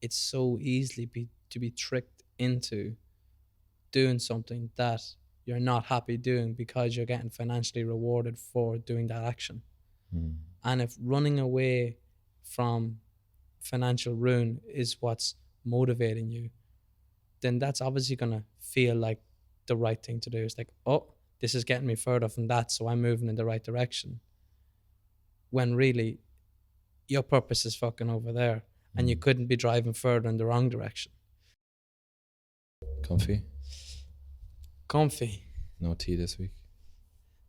it's so easily to be tricked into doing something that you're not happy doing because you're getting financially rewarded for doing that action. Mm. And if running away from financial ruin is what's motivating you, then that's obviously going to feel like the right thing to do. It's like, oh, this is getting me further from that, so I'm moving in the right direction. When really, your purpose is fucking over there, and you Mm. couldn't be driving further in the wrong direction. Comfy? Comfy. No tea this week?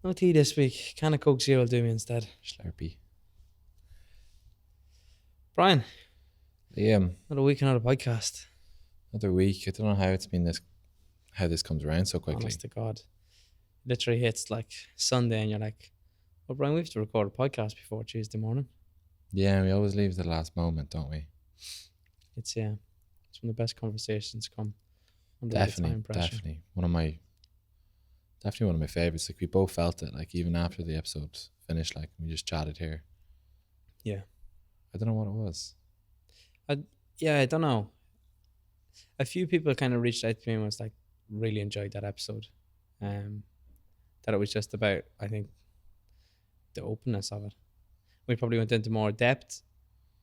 No tea this week. Can of Coke Zero will do me instead. Slurpee. Brian, Liam, another week, another podcast. another week. I don't know how it's been how this comes around so quickly. Honest to God. Literally hits like Sunday and you're like, well, Brian, we have to record a podcast before Tuesday morning. Yeah, we always leave the last moment, don't we? It's when the best conversations come under the time pressure. Definitely. One of my favorites. Like, we both felt it, like, even after the episode finished, like, we just chatted here. Yeah. I don't know what it was. I don't know. A few people kind of reached out to me and was like, really enjoyed that episode. That it was just about, I think, the openness of it. We probably went into more depth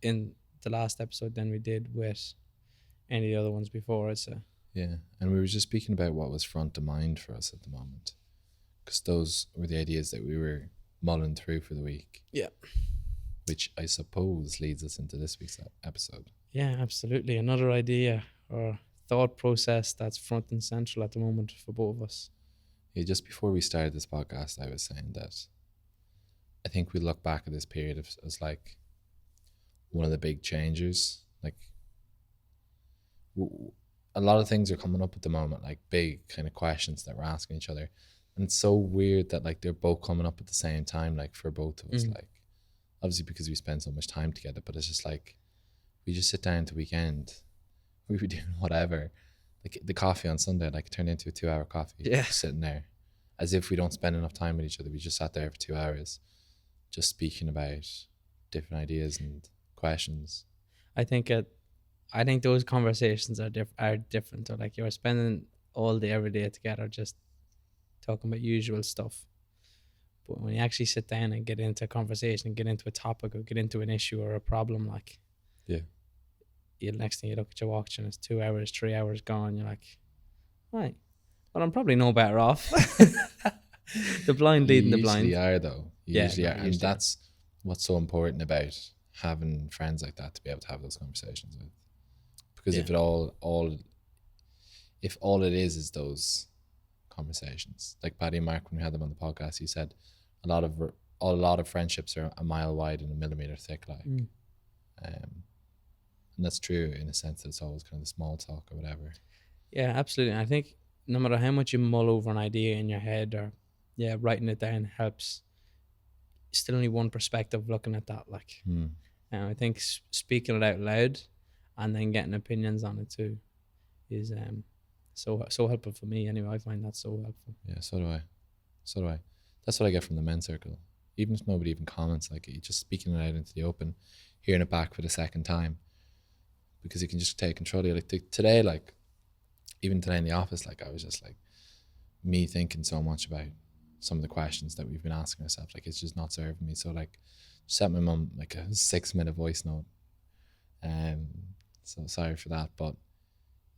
in the last episode than we did with any of the other ones before it. So Yeah, and we were just speaking about what was front of mind for us at the moment, because those were the ideas that we were mulling through for the week. Yeah. Which I suppose leads us into this week's episode. Yeah, absolutely. Another idea or thought process that's front and central at the moment for both of us. Yeah, just before we started this podcast, I was saying that I think we look back at this period as like one of the big changers. Like, a lot of things are coming up at the moment, like big kind of questions that we're asking each other. And it's so weird that, like, they're both coming up at the same time, like, for both of us. Like, obviously because we spend so much time together, but it's just like, we just sit down to weekend, we were doing whatever. Like, the coffee on Sunday, like, turned into a 2-hour coffee. Yeah. Just sitting there, as if we don't spend enough time with each other. We just sat there for 2 hours, just speaking about different ideas and questions. I think those conversations are different. Or like, you're spending all day every day together just talking about usual stuff. But when you actually sit down and get into a conversation, get into a topic or get into an issue or a problem, like, Yeah. The next thing you look at your watch and it's 2 hours, 3 hours gone. You're like, right, well, I'm probably no better off. The blind leading the blind. You usually are, though. You usually are. And usually that's what's so important about having friends like that, to be able to have those conversations with. Because if all it is those conversations, like Paddy and Mark, when we had them on the podcast, he said a lot of friendships are a mile wide and a millimeter thick, like. And that's true in a sense that it's always kind of the small talk or whatever. Yeah, absolutely. I think no matter how much you mull over an idea in your head or writing it down helps. Still only one perspective looking at that, like. And I think speaking it out loud and then getting opinions on it too is so helpful for me anyway. I find that so helpful. Yeah, so do I. That's what I get from the men's circle. Even if nobody even comments, like, just speaking it out into the open, hearing it back for the second time, because you can just take control of it. Like, today, like, even today in the office, like, I was just like, me thinking so much about some of the questions that we've been asking ourselves. Like, it's just not serving me. So, like, sent my mum like a 6-minute voice note. So sorry for that, but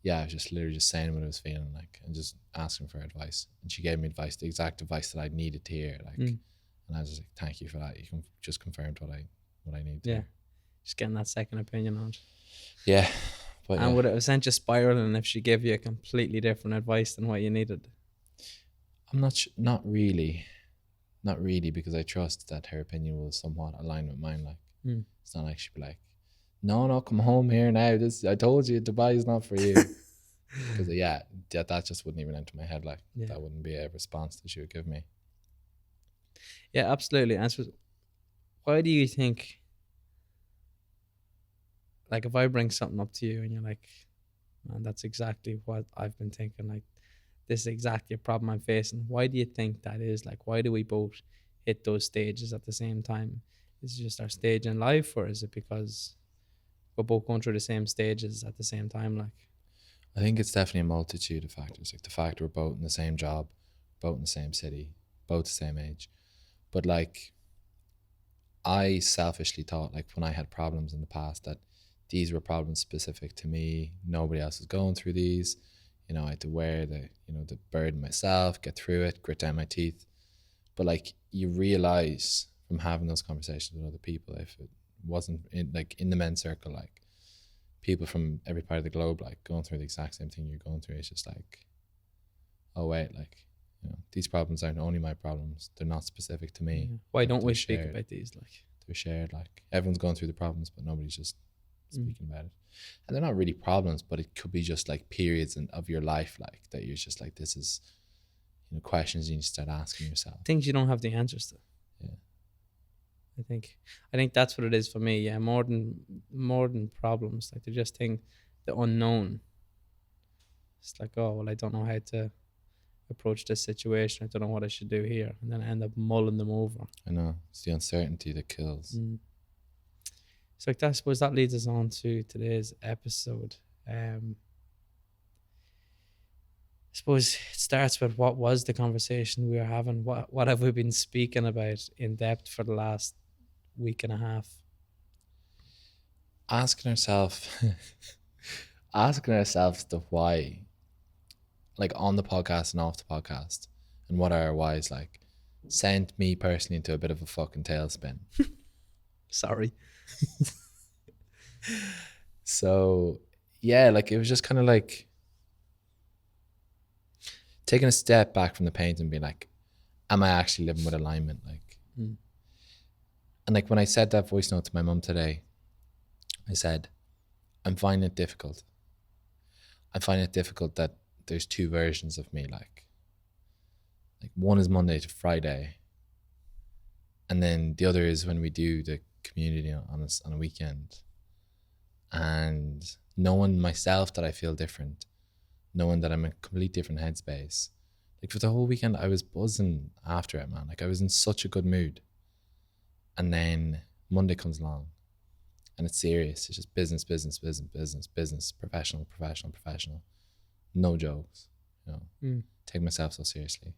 yeah, I was just literally just saying what I was feeling, like, and just asking for advice. And she gave me advice, the exact advice that I needed to hear, like. And I was just like, thank you for that. You just confirmed what I need to hear. Just getting that second opinion on it. Yeah. But and would it have sent you spiraling if she gave you a completely different advice than what you needed? I'm not really, because I trust that her opinion will somewhat align with mine. Like, it's not like she'd be like, no, come home here now. I told you Dubai is not for you. Because that just wouldn't even enter my head. Like, that wouldn't be a response that she would give me. Yeah, absolutely. And so, why do you think, like, if I bring something up to you and you're like, man, that's exactly what I've been thinking, like, this is exactly a problem I'm facing, why do you think that is? Like, why do we both hit those stages at the same time? Is it just our stage in life, or is it because we're both going through the same stages at the same time. Like, I think it's definitely a multitude of factors. Like the fact we're both in the same job, both in the same city, both the same age. But like I selfishly thought like when I had problems in the past that these were problems specific to me. Nobody else was going through these. I had to wear the burden myself, get through it, grit down my teeth. But like you realize from having those conversations with other people, if it wasn't in the men's circle, like people from every part of the globe, like going through the exact same thing you're going through, it's just like, oh wait, like these problems aren't only my problems. They're not specific to me. why don't we They're speak shared. about these? Like, They're shared. Like everyone's going through the problems, but nobody's just Mm. speaking about it. And they're not really problems, but it could be just like periods of your life, like that you're just like, this is questions you need to start asking yourself. things you don't have the answers to. Yeah. I think that's what it is for me. Yeah, more than problems. Like, they're just the unknown. It's like, oh well, I don't know how to approach this situation. I don't know what I should do here, and then I end up mulling them over. I know, it's the uncertainty that kills. So like that, I suppose that leads us on to today's episode. I suppose it starts with, what was the conversation we were having? What have we been speaking about in depth for the last week and a half? Asking ourselves the why, like on the podcast and off the podcast, and what are our whys, like sent me personally into a bit of a fucking tailspin. Sorry. So yeah, like it was just kind of like taking a step back from the paint and being like, am I actually living with alignment? Like, and like when I said that voice note to my mum today, I said, I'm finding it difficult. I find it difficult that there's two versions of me. Like one is Monday to Friday, and then the other is when we do the community on a weekend. And knowing myself that I feel different, knowing that I'm in a completely different headspace. Like for the whole weekend, I was buzzing after it, man. Like I was in such a good mood. And then Monday comes along and it's serious. It's just business, professional. No jokes, take myself so seriously.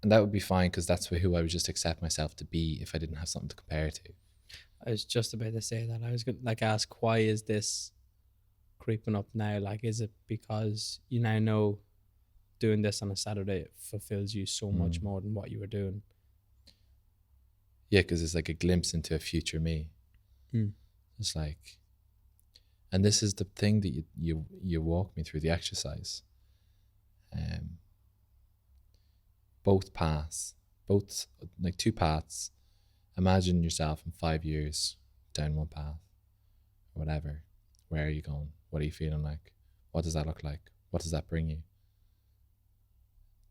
And that would be fine because that's who I would just accept myself to be if I didn't have something to compare to. I was just about to say that. I was going to like ask, why is this creeping up now? Like, is it because you now know doing this on a Saturday fulfills you so much more than what you were doing? Yeah, because it's like a glimpse into a future me. It's like, and this is the thing that you walk me through, the exercise. Both paths, like two paths. Imagine yourself in 5 years down one path or whatever. Where are you going? What are you feeling like? What does that look like? What does that bring you?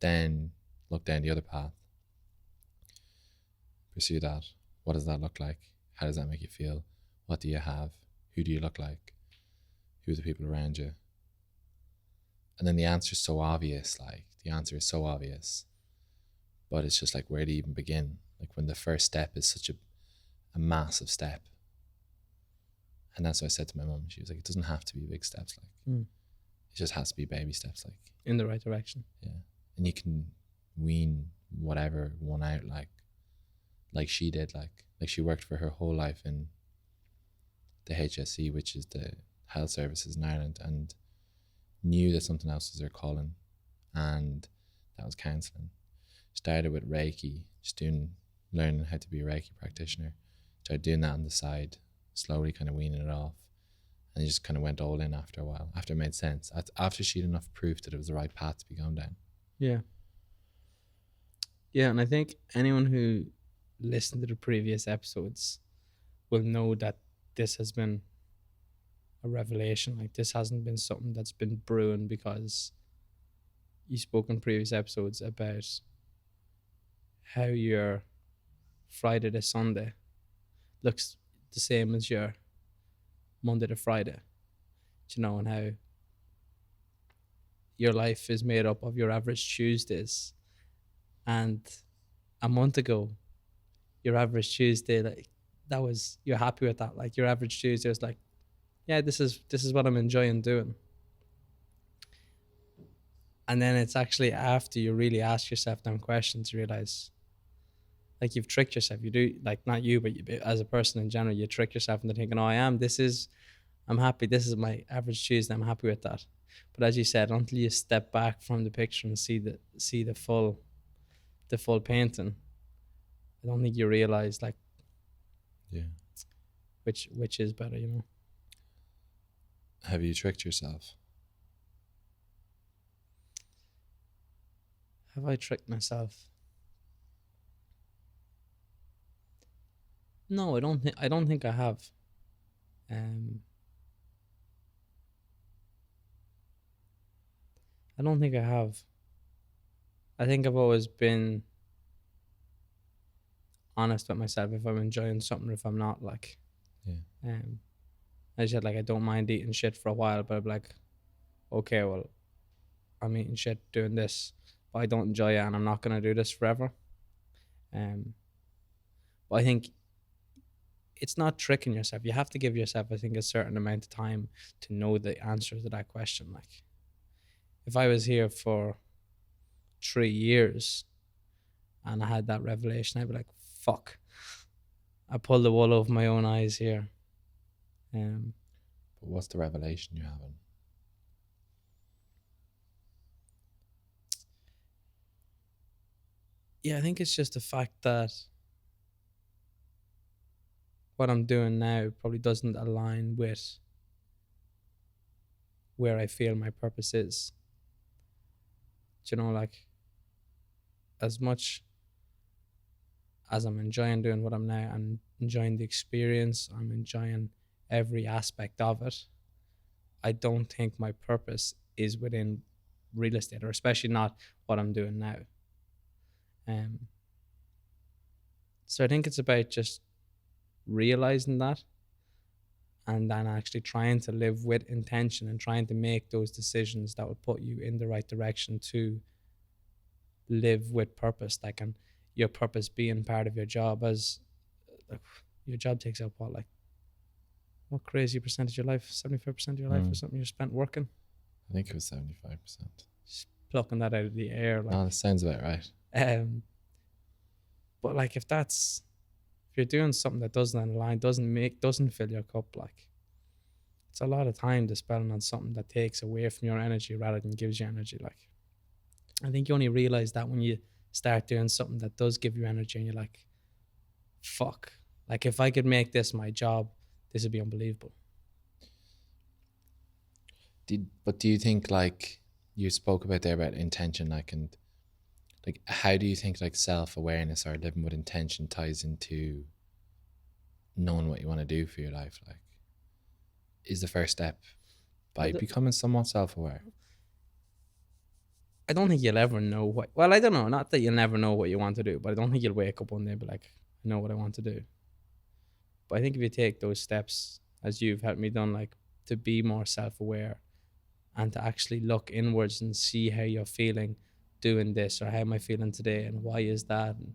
Then look down the other path. Pursue that. What does that look like? How does that make you feel? What do you have? Who do you look like? Who are the people around you? And then the answer is so obvious. But it's just like, where do you even begin? Like when the first step is such a massive step. And that's what I said to my mum. She was like, it doesn't have to be big steps. Like it just has to be baby steps. Like in the right direction. Yeah. And you can wean whatever one out like she did. Like she worked for her whole life in the HSE, which is the health services in Ireland, and knew that something else was her calling, and that was counselling. Started with Reiki, just learning how to be a Reiki practitioner. Started doing that on the side, slowly kind of weaning it off, and just kind of went all in after a while, after it made sense, after she'd enough proof that it was the right path to be going down. Yeah, and I think anyone who listened to the previous episodes will know that this has been a revelation. Like, this hasn't been something that's been brewing because you spoke in previous episodes about how your Friday to Sunday looks the same as your Monday to Friday, and how your life is made up of your average Tuesdays. And a month ago, your average Tuesday, like, that was, you're happy with that. Like your average Tuesday was like, yeah, this is what I'm enjoying doing. And then it's actually after you really ask yourself them questions, you realize like you've tricked yourself. You do, like, not you, but you, as a person in general, you trick yourself into thinking, oh, I'm happy. This is my average Tuesday. I'm happy with that. But as you said, until you step back from the picture and see the full painting, I don't think you realize like Yeah. which is better, you know. Have you tricked yourself? Have I tricked myself? No, I don't think I have. Um, I don't think I have. I think I've always been honest with myself if I'm enjoying something, if I'm not. Like, Yeah. I said, like, I don't mind eating shit for a while, but I'm like, okay, well, I'm eating shit doing this, but I don't enjoy it, and I'm not gonna do this forever. Um, but I think it's not tricking yourself. You have to give yourself, I think, a certain amount of time to know the answer to that question. Like, if I was here for 3 years and I had that revelation, I'd be like, fuck, I pulled the wool over my own eyes here. Um, But what's the revelation you're having? yeah, I think it's just the fact that what I'm doing now probably doesn't align with where I feel my purpose is. Do you know, like, as much as I'm enjoying doing what I'm now, I'm enjoying the experience, I'm enjoying every aspect of it. I don't think my purpose is within real estate, or especially not what I'm doing now. Um, so I think it's about just realizing that, and then actually trying to live with intention and trying to make those decisions that would put you in the right direction to live with purpose. Like, and your purpose being part of your job, as like, your job takes up what crazy percentage of your life, 75% of your life or something you're spent working. I think it was 75%. Just plucking that out of the air, like. No, that sounds about right. Um, but like, if you're doing something that doesn't align, doesn't fill your cup, like, it's a lot of time to spend on something that takes away from your energy rather than gives you energy. Like, I think you only realize that when you start doing something that does give you energy, and you're like, fuck, like, if I could make this my job, this would be unbelievable. But do you think, like you spoke about there about intention, like, and like, how do you think like self-awareness or living with intention ties into knowing what you want to do for your life? Like, is the first step by becoming somewhat self-aware? I don't think you'll ever know what. Well, I don't know. Not that you'll never know what you want to do, but I don't think you'll wake up one day and be like, I know what I want to do. But I think if you take those steps, as you've helped me done, like, to be more self-aware and to actually look inwards and see how you're feeling doing this, or how am I feeling today, and why is that? And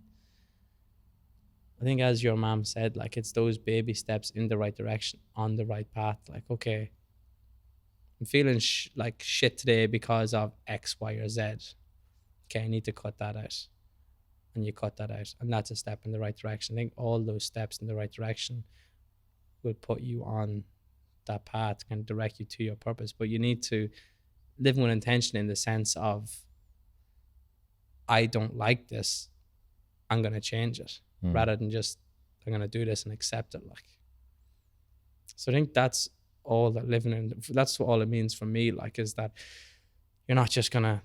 I think, as your mom said, like, it's those baby steps in the right direction, on the right path. Like, okay, I'm feeling like shit today because of X, Y, or Z. Okay, I need to cut that out. And you cut that out. And that's a step in the right direction. I think all those steps in the right direction will put you on that path, can direct you to your purpose. But you need to live with intention, in the sense of, I don't like this, I'm going to change it, rather than just, I'm going to do this and accept it. Like, so I think that's all that living in, that's all it means for me, like, is that you're not just going to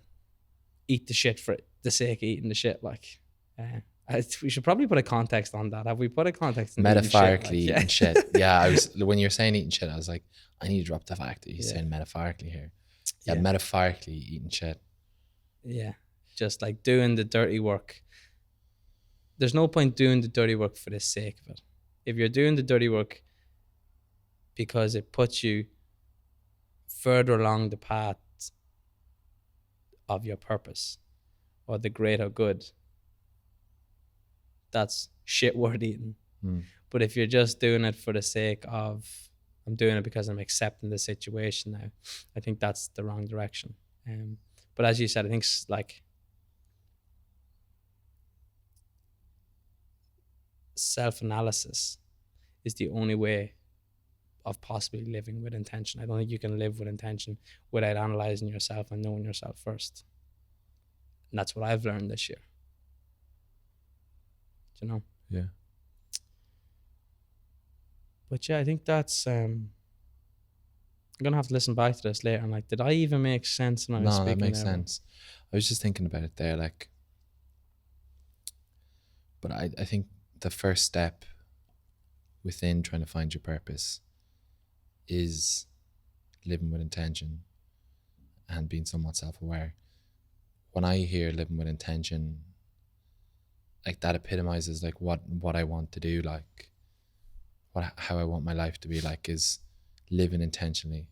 eat the shit for the sake of eating the shit. Like, we should probably put a context on that. Have we put a context on Metaphorically eating shit? Yeah, I was, when you're saying eating shit, I was like, I need to drop the fact that he's saying metaphorically here. Yeah, metaphorically eating shit. Yeah, just like doing the dirty work. There's no point doing the dirty work for the sake of it. If you're doing the dirty work because it puts you further along the path of your purpose or the greater good, that's shit worth eating. But if you're just doing it for the sake of, I'm doing it because I'm accepting the situation now, I think that's the wrong direction. But as you said, I think like self-analysis is the only way of possibly living with intention. I don't think you can live with intention without analyzing yourself and knowing yourself first. And that's what I've learned this year. You know? Yeah. But yeah, I think that's I'm gonna have to listen back to this later and like, did I even make sense when I was No, that speaking makes there? sense. I was just thinking about it there, like, but I think the first step within trying to find your purpose is living with intention and being somewhat self-aware. When I hear living with intention, like that epitomizes like what I want to do, like how I want my life to be, like, is living intentionally.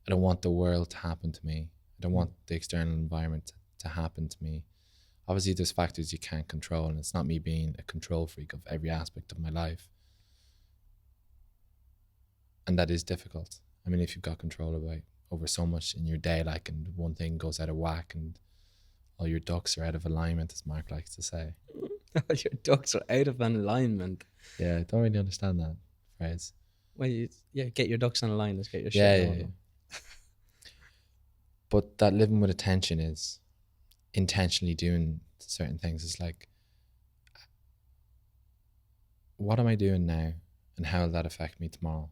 I don't want the world to happen to me. I don't want the external environment to happen to me. Obviously there's factors you can't control, and it's not me being a control freak of every aspect of my life, and that is difficult. I mean, if you've got control over so much in your day, like, and one thing goes out of whack and all your ducks are out of alignment, as Mark likes to say. Your ducks are out of alignment. Yeah, I don't really understand that phrase. Well, get your ducks in a line. Let's get your shit Yeah, in yeah, order. yeah. But that living with attention is intentionally doing certain things. It's like, what am I doing now, and how will that affect me tomorrow?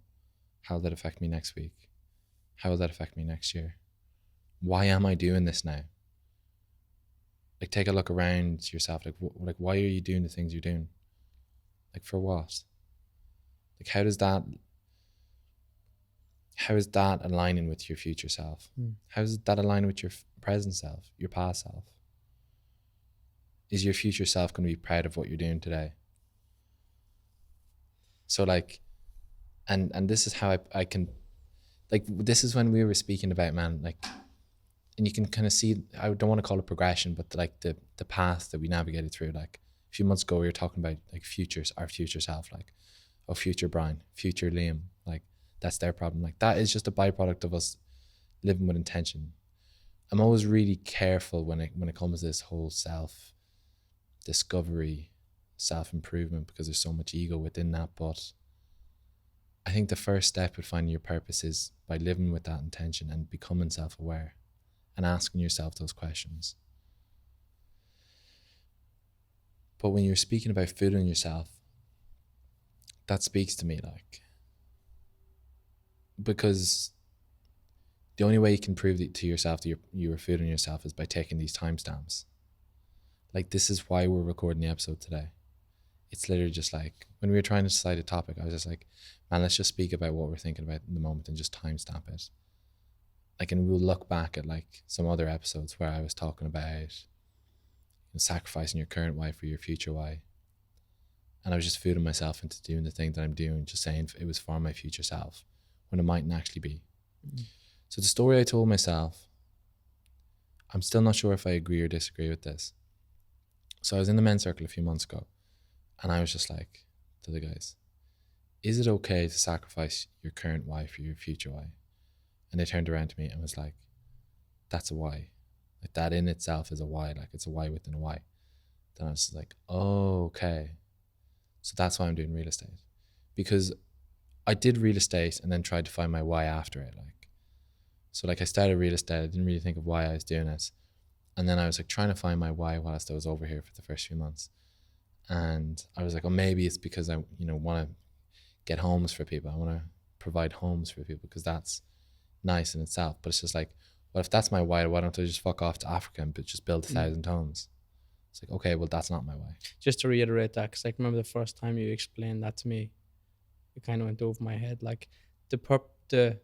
How will that affect me next week? How will that affect me next year? Why am I doing this now? Like, take a look around yourself. Like, why are you doing the things you're doing? Like, for what? Like, how is that aligning with your future self? How is that aligning with your present self, your past self? Is your future self going to be proud of what you're doing today? So like, and this is how I can, like, this is when we were speaking about, man, like, and you can kind of see, I don't want to call it progression, but like the path that we navigated through. Like a few months ago, we were talking about like our future self, like, oh, future Brian, future Liam, like, that's their problem. Like, that is just a byproduct of us living with intention. I'm always really careful when it comes to this whole self discovery, self improvement, because there's so much ego within that. But I think the first step with finding your purpose is by living with that intention and becoming self aware and asking yourself those questions. But when you're speaking about fooling yourself, that speaks to me, like, because the only way you can prove to yourself that you were fooling yourself is by taking these timestamps. Like, this is why we're recording the episode today. It's literally just like, when we were trying to decide a topic, I was just like, man, let's just speak about what we're thinking about in the moment and just timestamp it. Like, and we'll look back at like some other episodes where I was talking about sacrificing your current why for your future why. And I was just fooling myself into doing the thing that I'm doing, just saying it was for my future self, when it mightn't actually be. So the story I told myself, I'm still not sure if I agree or disagree with this. So I was in the men's circle a few months ago, and I was just like to the guys, is it okay to sacrifice your current why for your future why? And they turned around to me and was like, that's a why. Like, that in itself is a why. Like, it's a why within a why. Then I was like, oh, okay. So that's why I'm doing real estate. Because I did real estate and then tried to find my why after it. Like, so like I started real estate. I didn't really think of why I was doing it. And then I was like trying to find my why whilst I was over here for the first few months. And I was like, oh, maybe it's because I, want to get homes for people. I want to provide homes for people because that's nice in itself. But it's just like, well, if that's my why don't I just fuck off to Africa and just build 1,000 homes? It's like, okay, well, that's not my why. Just to reiterate that, because I remember the first time you explained that to me, it kind of went over my head. Like, the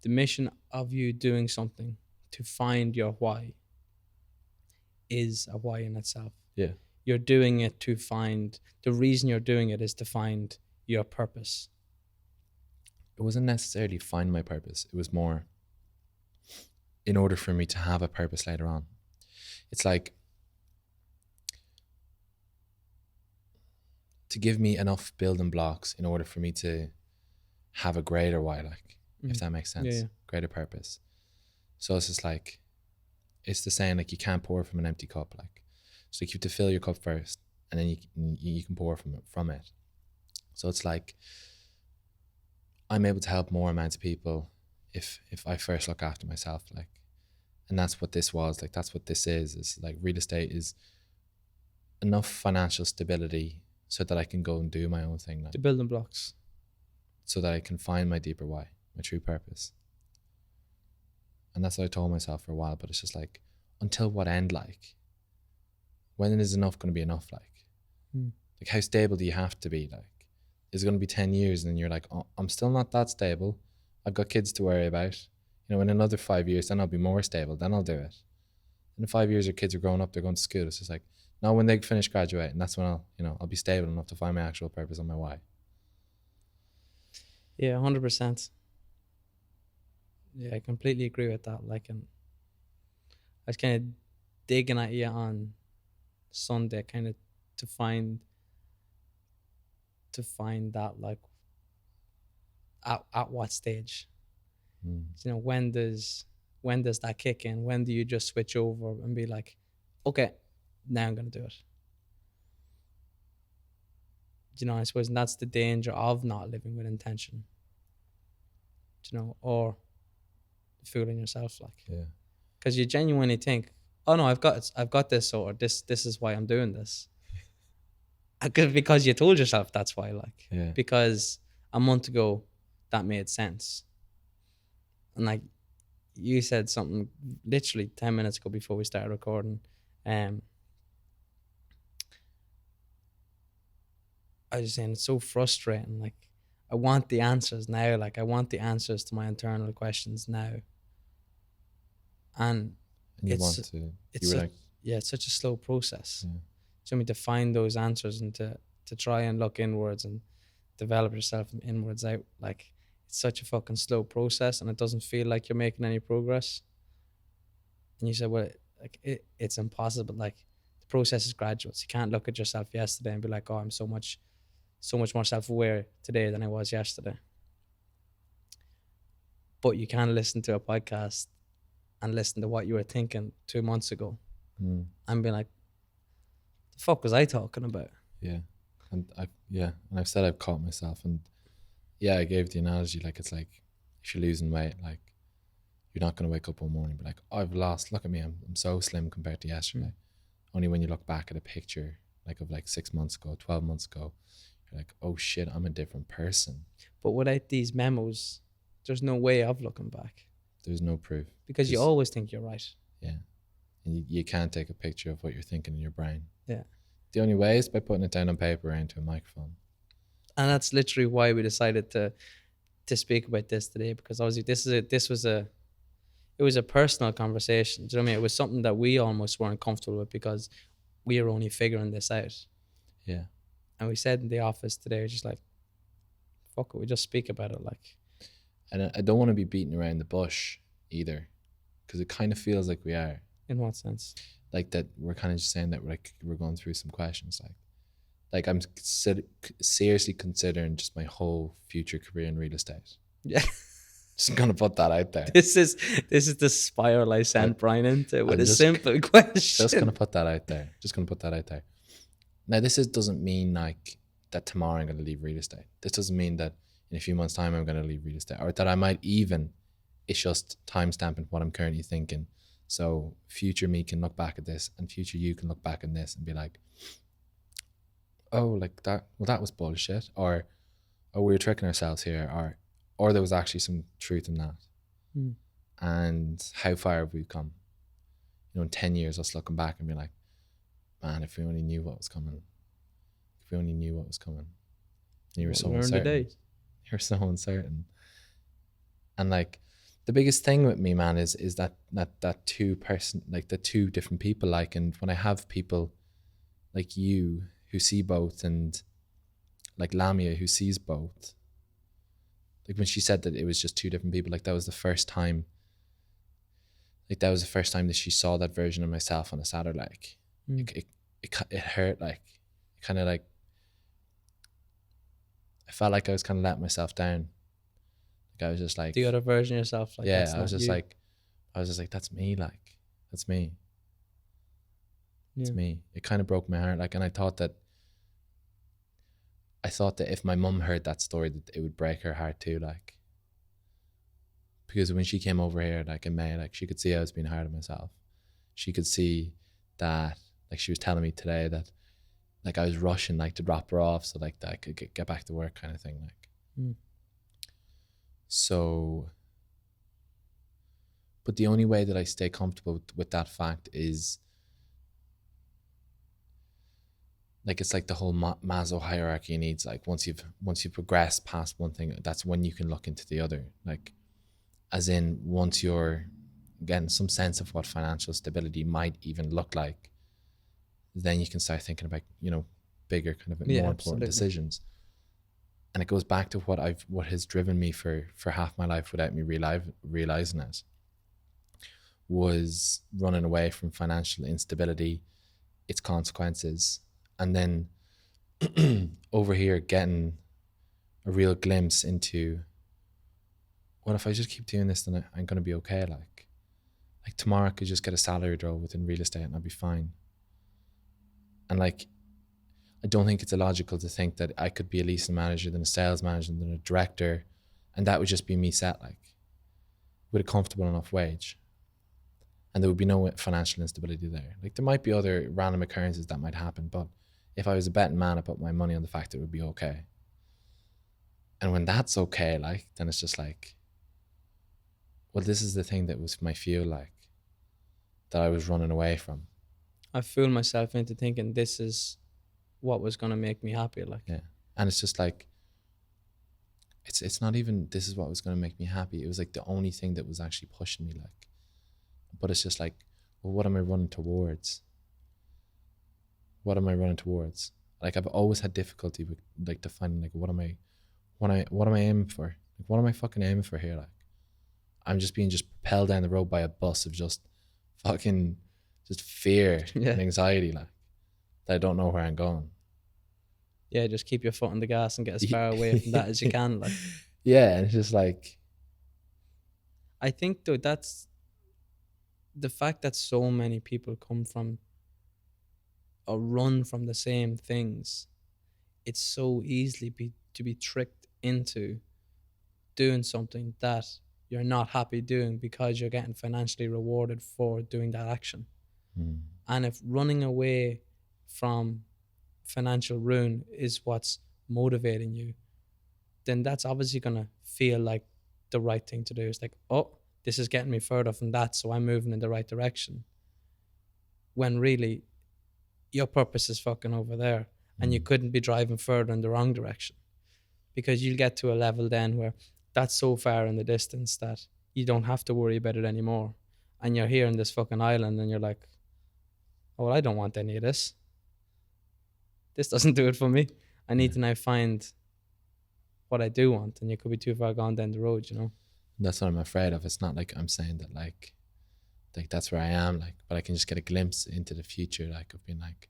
mission of you doing something to find your why is a why in itself. Yeah. You're doing it to find, the reason you're doing it is to find your purpose. It wasn't necessarily find my purpose. It was more in order for me to have a purpose later on. It's like, to give me enough building blocks in order for me to have a greater why, like, if that makes Yeah, sense, yeah. greater purpose. So it's just like, it's the saying, like, you can't pour from an empty cup, like, so you have to fill your cup first, and then you can pour from it. So it's like, I'm able to help more amounts of people if I first look after myself, like, and that's what this was, like, that's what this is like, real estate is enough financial stability so that I can go and do my own thing, like, The building blocks. so that I can find my deeper why, my true purpose. And that's what I told myself for a while, but it's just like, until what end, like, when is enough going to be enough, like, like, how stable do you have to be, like, is it going to be 10 years and then you're like, oh, I'm still not that stable, I've got kids to worry about, you know, in another 5 years then I'll be more stable, then I'll do it. And in 5 years your kids are growing up, they're going to school, it's just like, no, when they finish graduating, that's when I'll, you know, I'll be stable enough to find my actual purpose and my why. Yeah, 100%. Yeah, I completely agree with that. Like, and I was kind of digging at you on Sunday, kind of to find that, like, at what stage, you know, when does that kick in? When do you just switch over and be like, okay, now I'm gonna do it? You know, I suppose that's the danger of not living with intention. You know, or fooling yourself, like, Yeah. because you genuinely think, oh no, I've got this, or this is why I'm doing this. Because you told yourself that's why, like, Yeah. because a month ago that made sense, and like you said something literally 10 minutes ago before we started recording, I was saying it's so frustrating. Like, I want the answers now. Like, I want the answers to my internal questions now, and And you it's want to, you it's were such, like, yeah, it's such a slow process. yeah. So I mean, to find those answers and to try and look inwards and develop yourself from inwards out, like, it's such a fucking slow process, and it doesn't feel like you're making any progress. And you said, well, like, it's impossible. Like, the process is gradual. So you can't look at yourself yesterday and be like, oh, I'm so much more self-aware today than I was yesterday. But you can listen to a podcast and listen to what you were thinking 2 months ago and be like, the fuck was I talking about? Yeah. And I've said I've caught myself, and yeah, I gave the analogy, like, it's like, if you're losing weight, like, you're not going to wake up one morning and be like, oh, I've lost, look at me, I'm so slim compared to yesterday. Only when you look back at a picture, like, of like 6 months ago, 12 months ago, you're like, oh shit, I'm a different person. But without these memos, there's no way of looking back, There's no proof, because you always think you're right. yeah, and you can't take a picture of what you're thinking in your brain. Yeah. The only way is by putting it down on paper or into a microphone. And that's literally why we decided to speak about this today, because obviously it was a personal conversation. Do you know what I mean? It was something that we almost weren't comfortable with because we were only figuring this out. Yeah. And we said in the office today, we're just like, fuck it, we just speak about it. Like, and I don't want to be beating around the bush either, because it kind of feels like we are. In what sense? Like, that we're kind of just saying that we're going through some questions, like I'm seriously considering just my whole future career in real estate. Yeah. Just gonna put that out there. This is the spiral I sent Brian into with I'm a just- simple question. Just gonna put that out there. Just gonna put that out there. Now, doesn't mean like that tomorrow I'm gonna leave real estate. This doesn't mean that in a few months' time I'm gonna leave real estate, or that I might even. It's just time stamping what I'm currently thinking. So future me can look back at this, and future you can look back at this and be like, oh, like that. Well, that was bullshit, or we were tricking ourselves here, or there was actually some truth in that. And how far have we come? You know, in 10 years, us looking back and be like, man, if we only knew what was coming. If we only knew what was coming. And you were so uncertain. You're so uncertain. And like, the biggest thing with me, man, is that two-person, like the two different people, like, and when I have people like you who see both, and like Lamia who sees both, like when she said that it was just two different people, like that was the first time, that she saw that version of myself on a Saturday. Like it hurt, like it kind of like I felt like I was kind of letting myself down. Like I was just The like, other version of yourself, like yeah, that's not you. I was just like, that's me. Like, that's me. It's Yeah. me. It kind of broke my heart. Like, and I thought that if my mum heard that story, that it would break her heart too. Like, because when she came over here, like in May, like she could see I was being hard on myself. She could see that, like she was telling me today that, like I was rushing, like to drop her off so like that I could get back to work, kind of thing. Like, Mm. so, but the only way that I stay comfortable with that fact is, like it's like the whole Maslow hierarchy of needs. Like once you've progressed past one thing, that's when you can look into the other. Like, as in once you're getting some sense of what financial stability might even look like, then you can start thinking about, you know, bigger, kind of Yeah, more important absolutely. decisions. And it goes back to what has driven me for half my life without me realizing it, was running away from financial instability, its consequences, and then over here getting a real glimpse into, what if I just keep doing this, then I'm going to be okay. Like tomorrow I could just get a salary role within real estate and I'll be fine. And like, I don't think it's illogical to think that I could be a leasing manager, then a sales manager, then a director, and that would just be me set, like with a comfortable enough wage. And there would be no financial instability there. Like there might be other random occurrences that might happen, but if I was a betting man, I put my money on the fact that it would be okay. And when that's okay, like, then it's just like, well, this is the thing that was my fuel, like, that I was running away from. I fooled myself into thinking this is what was gonna make me happy. Like, Yeah. And it's just like, it's not even this is what was going to make me happy. It was like the only thing that was actually pushing me, like, but it's just like, well, what am I running towards? What am I running towards? Like, I've always had difficulty with like defining, like, what am I aiming for? Like, what am I fucking aiming for here? Like, I'm just being propelled down the road by a bus of just fucking just fear yeah, and anxiety, like, that I don't know where I'm going. yeah, just keep your foot on the gas and get as far away from that as you can. Like, Yeah, and it's just like, I think though that's the fact that so many people come from or run from the same things. It's so easily to be tricked into doing something that you're not happy doing because you're getting financially rewarded for doing that action. mm, And if running away from financial ruin is what's motivating you, then that's obviously going to feel like the right thing to do. It's like, oh, this is getting me further from that, so I'm moving in the right direction. When really, your purpose is fucking over there, and you couldn't be driving further in the wrong direction, because you'll get to a level then where that's so far in the distance that you don't have to worry about it anymore. And you're here in this fucking island, and you're like, oh, well, I don't want any of this. This doesn't do it for me. I need to now find what I do want, and you could be too far gone down the road, you know. that's what I'm afraid of. It's not like I'm saying that like that's where I am, like, but I can just get a glimpse into the future, like, of being like,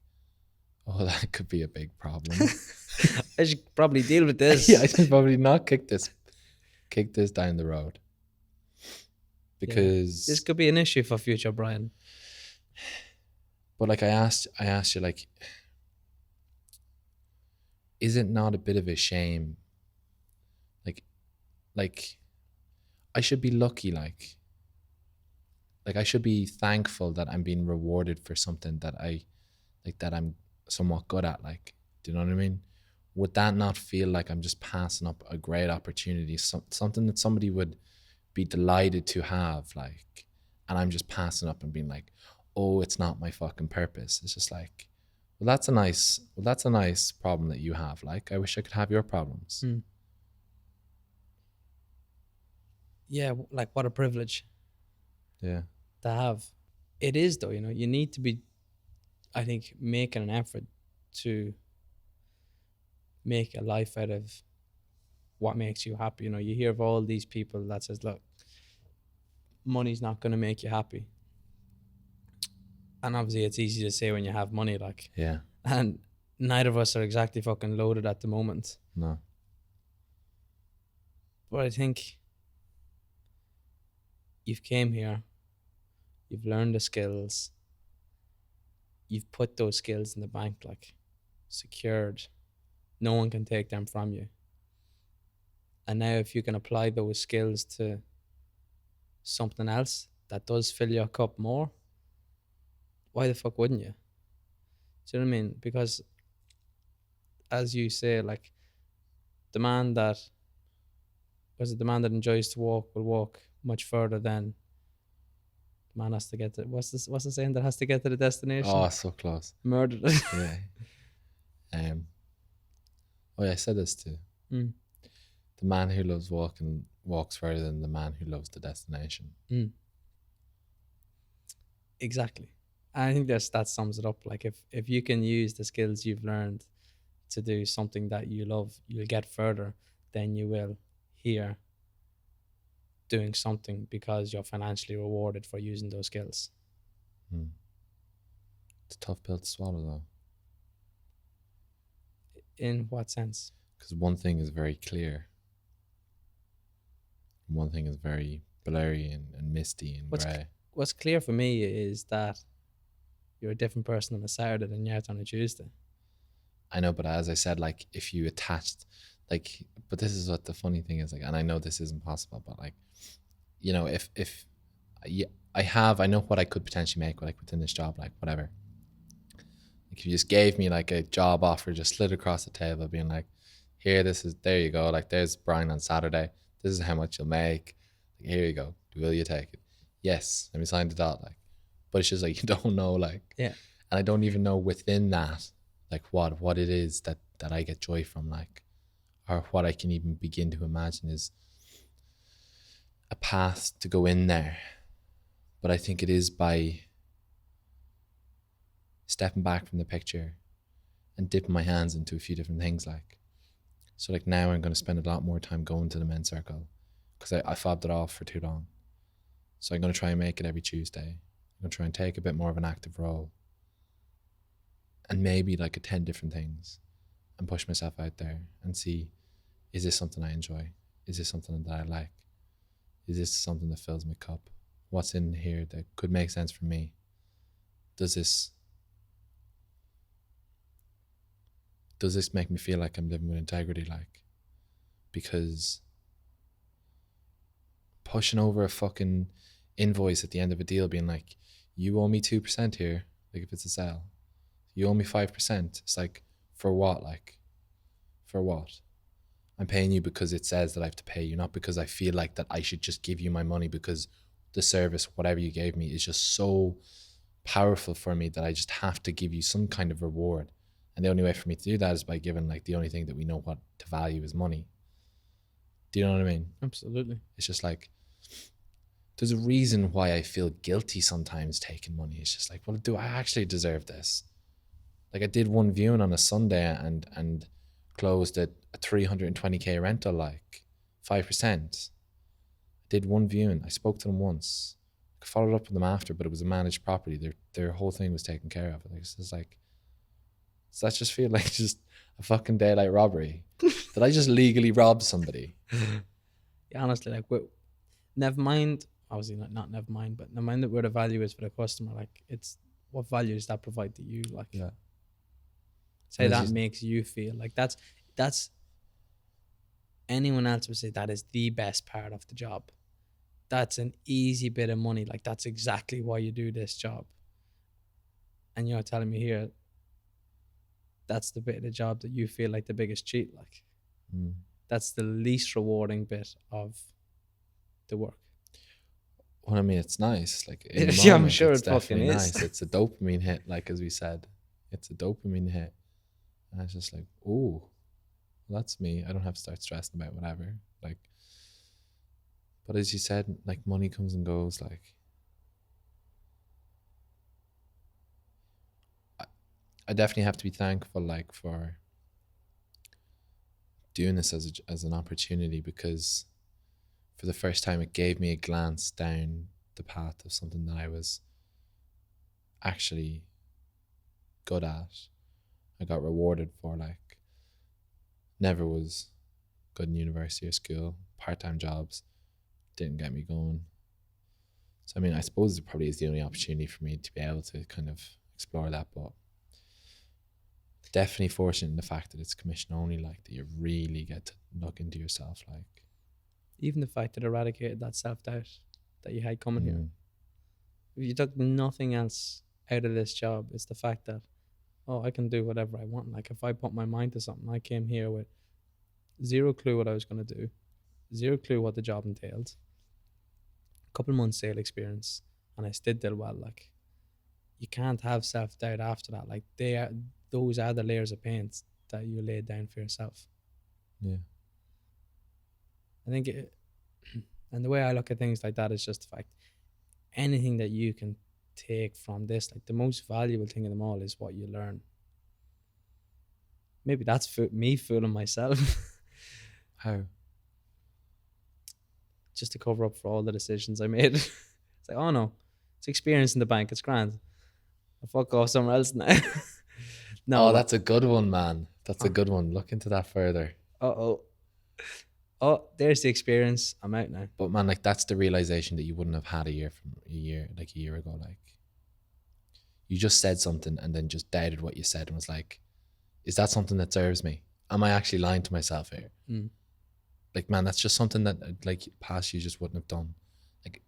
oh, that could be a big problem. I should probably deal with this. Yeah, I should probably not kick this down the road, because This could be an issue for future Brian. but like I asked you, like, is it not a bit of a shame, like I should be lucky, like I should be thankful that I'm being rewarded for something that I'm somewhat good at, like, do you know what I mean? Would that not feel like I'm just passing up a great opportunity, something that somebody would be delighted to have, like, and I'm just passing up and being like, oh, it's not my fucking purpose. It's just like, well, that's a nice problem that you have. Like, I wish I could have your problems. Mm. Yeah, like what a privilege Yeah. to have. It is though, you know, you need to be, I think, making an effort to make a life out of what makes you happy. You know, you hear of all these people that says, look, money's not going to make you happy. And obviously it's easy to say when you have money, like, Yeah. and neither of us are exactly fucking loaded at the moment. No. But I think you've came here, you've learned the skills, you've put those skills in the bank, like secured. No one can take them from you. And now, if you can apply those skills to something else that does fill your cup more, why the fuck wouldn't you? Do you know what I mean? Because, as you say, like the man that the man that enjoys to walk will walk much further than the man has to get to. What's the saying that has to get to the destination? Oh, so close. Murdered it. Yeah. Oh yeah, I said this too. Mm, The man who loves walking walks further than the man who loves the destination. mm. Exactly. I think that sums it up. Like if you can use the skills you've learned to do something that you love, you'll get further than you will here doing something because you're financially rewarded for using those skills. Hmm. It's a tough pill to swallow though, In what sense? because one thing is very clear, and one thing is very blurry and misty and What's grey. what's clear for me is that you're a different person on a Saturday than you are on a Tuesday. I know, but as I said, like if you attached, like, but this is what the funny thing is, like, and I know this isn't possible, but like, you know, if I know what I could potentially make, like within this job, like whatever. Like if you just gave me like a job offer, just slid across the table, being like, here, there you go, like there's Brian on Saturday. This is how much you'll make. Like, here you go. Will you take it? Yes. Let me sign the dot. Like, but it's just like you don't know, like, Yeah. and I don't even know within that, like what it is that I get joy from, like, or what I can even begin to imagine is a path to go in there. But I think it is by stepping back from the picture and dipping my hands into a few different things, like, so like now I'm going to spend a lot more time going to the men's circle because I fobbed it off for too long. So I'm going to try and make it every Tuesday. I'm going to try and take a bit more of an active role and maybe like attend different things and push myself out there and see, is this something I enjoy? Is this something that I like? Is this something that fills my cup? What's in here that could make sense for me? Does this make me feel like I'm living with integrity? Like, because pushing over a fucking invoice at the end of a deal being like, you owe me 2% here, like if it's a sale, you owe me 5%. It's like, for what? Like, for what? I'm paying you because it says that I have to pay you, not because I feel like that I should just give you my money because the service, whatever you gave me, is just so powerful for me that I just have to give you some kind of reward. And the only way for me to do that is by giving, like, the only thing that we know what to value is money. Do you know what I mean? Absolutely. It's just like, there's a reason why I feel guilty sometimes taking money. It's just like, well, do I actually deserve this? Like, I did one viewing on a Sunday and closed at a 320k rental, like 5%. I did one viewing. I spoke to them once. I followed up with them after, but it was a managed property. Their whole thing was taken care of. Like, it's like, does that just feel like just a fucking daylight robbery? Did I just legally rob somebody? Yeah, honestly, like, never mind. Obviously, not never mind, but never mind that where the value is for the customer. Like, it's what value does that provide to you? Like, Yeah. say And that makes you feel like that's anyone else would say that is the best part of the job. That's an easy bit of money. Like, that's exactly why you do this job. And you're telling me here that's the bit of the job that you feel like the biggest cheat. Like, that's the least rewarding bit of the work. Well, I mean, it's nice. Like, in the Yeah, I'm moment, sure it's it fucking definitely is. nice. It's a dopamine hit, like, as we said. It's a dopamine hit. And I was just like, ooh, that's me. I don't have to start stressing about whatever. Like, but as you said, like, money comes and goes. Like, I definitely have to be thankful, like, for doing this as an opportunity, because for the first time it gave me a glance down the path of something that I was actually good at. I got rewarded for, like, never was good in university or school, part-time jobs didn't get me going. So I mean, I suppose it probably is the only opportunity for me to be able to kind of explore that, but definitely fortunate in the fact that it's commission only, like that you really get to look into yourself, like. Even the fact that eradicated that self doubt that you had coming here. Mm. If you took nothing else out of this job, it's the fact that, oh, I can do whatever I want. Like if I put my mind to something, I came here with zero clue what I was going to do, zero clue what the job entailed, a couple months sale experience, and I still did well. Like you can't have self doubt after that. Like those are the layers of paint that you laid down for yourself. Yeah. I think and the way I look at things like that is just the fact anything that you can take from this, like the most valuable thing of them all is what you learn. Maybe that's me fooling myself. How? Just to cover up for all the decisions I made. It's like, oh no, it's experience in the bank. It's grand. I'll fuck off somewhere else now. No, Oh, that's a good one, man. That's a good one. Look into that further. oh, there's the experience. I'm out now. But man, like that's the realization that you wouldn't have had a year ago. Like you just said something and then just doubted what you said and was like, is that something that serves me? Am I actually lying to myself here? Mm. Like, man, that's just something that like past you just wouldn't have done. Like,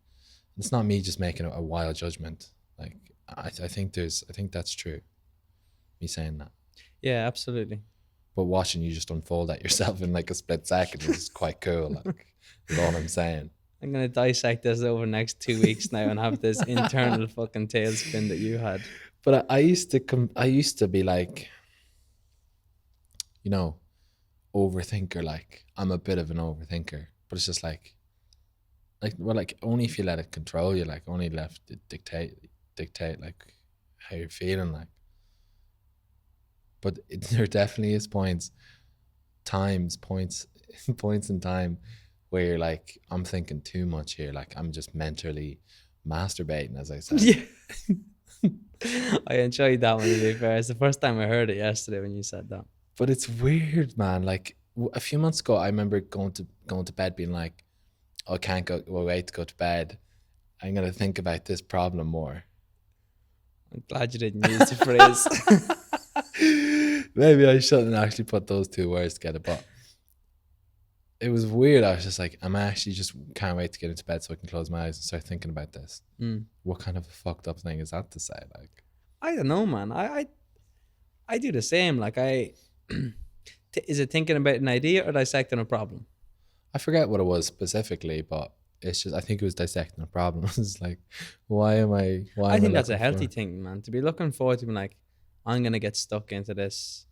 it's not me just making a wild judgment. Like, I think that's true. Me saying that. Yeah, absolutely. But watching you just unfold that yourself in like a split second is quite cool. Like, is all I'm saying. I'm gonna dissect this over the next 2 weeks now and have this internal fucking tailspin that you had. But I used to be like, you know, overthinker. Like I'm a bit of an overthinker, but it's just like only if you let it control you, like only left it dictate like how you're feeling, like. But there definitely is points in time where you're like, I'm thinking too much here. Like I'm just mentally masturbating, as I said. Yeah. I enjoyed that one, to be fair. It's the first time I heard it yesterday when you said that. But it's weird, man. Like a few months ago, I remember going to bed being like, oh, I can't wait to go to bed. I'm gonna think about this problem more. I'm glad you didn't use the phrase. Maybe I shouldn't actually put those two words together, but it was weird. I was just like, I'm actually just can't wait to get into bed so I can close my eyes and start thinking about this. Mm. What kind of a fucked up thing is that to say? Like, I don't know, man. I do the same. Like is it thinking about an idea or dissecting a problem? I forget what it was specifically, but it's just I think it was dissecting a problem. It's like, why am I? I think that's a healthy thing, man. To be looking forward to being like, I'm gonna get stuck into this.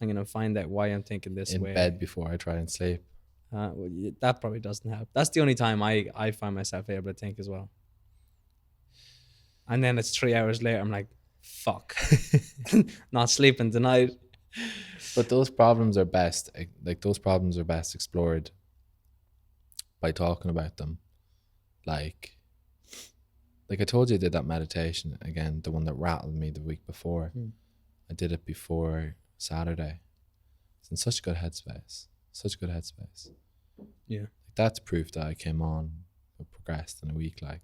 I'm gonna find out why I'm thinking this in way. bed before I try and sleep. Well, that probably doesn't help. That's the only time I find myself able to think as well. And then it's 3 hours later. I'm like, fuck, not sleeping tonight. But those problems are best. Like those problems are best explored by talking about them. Like I told you, I did that meditation again, the one that rattled me the week before. I did it before Saturday. It's in such a good headspace. Such a good headspace. Yeah. Like, that's proof that I came on, progressed in a week, like.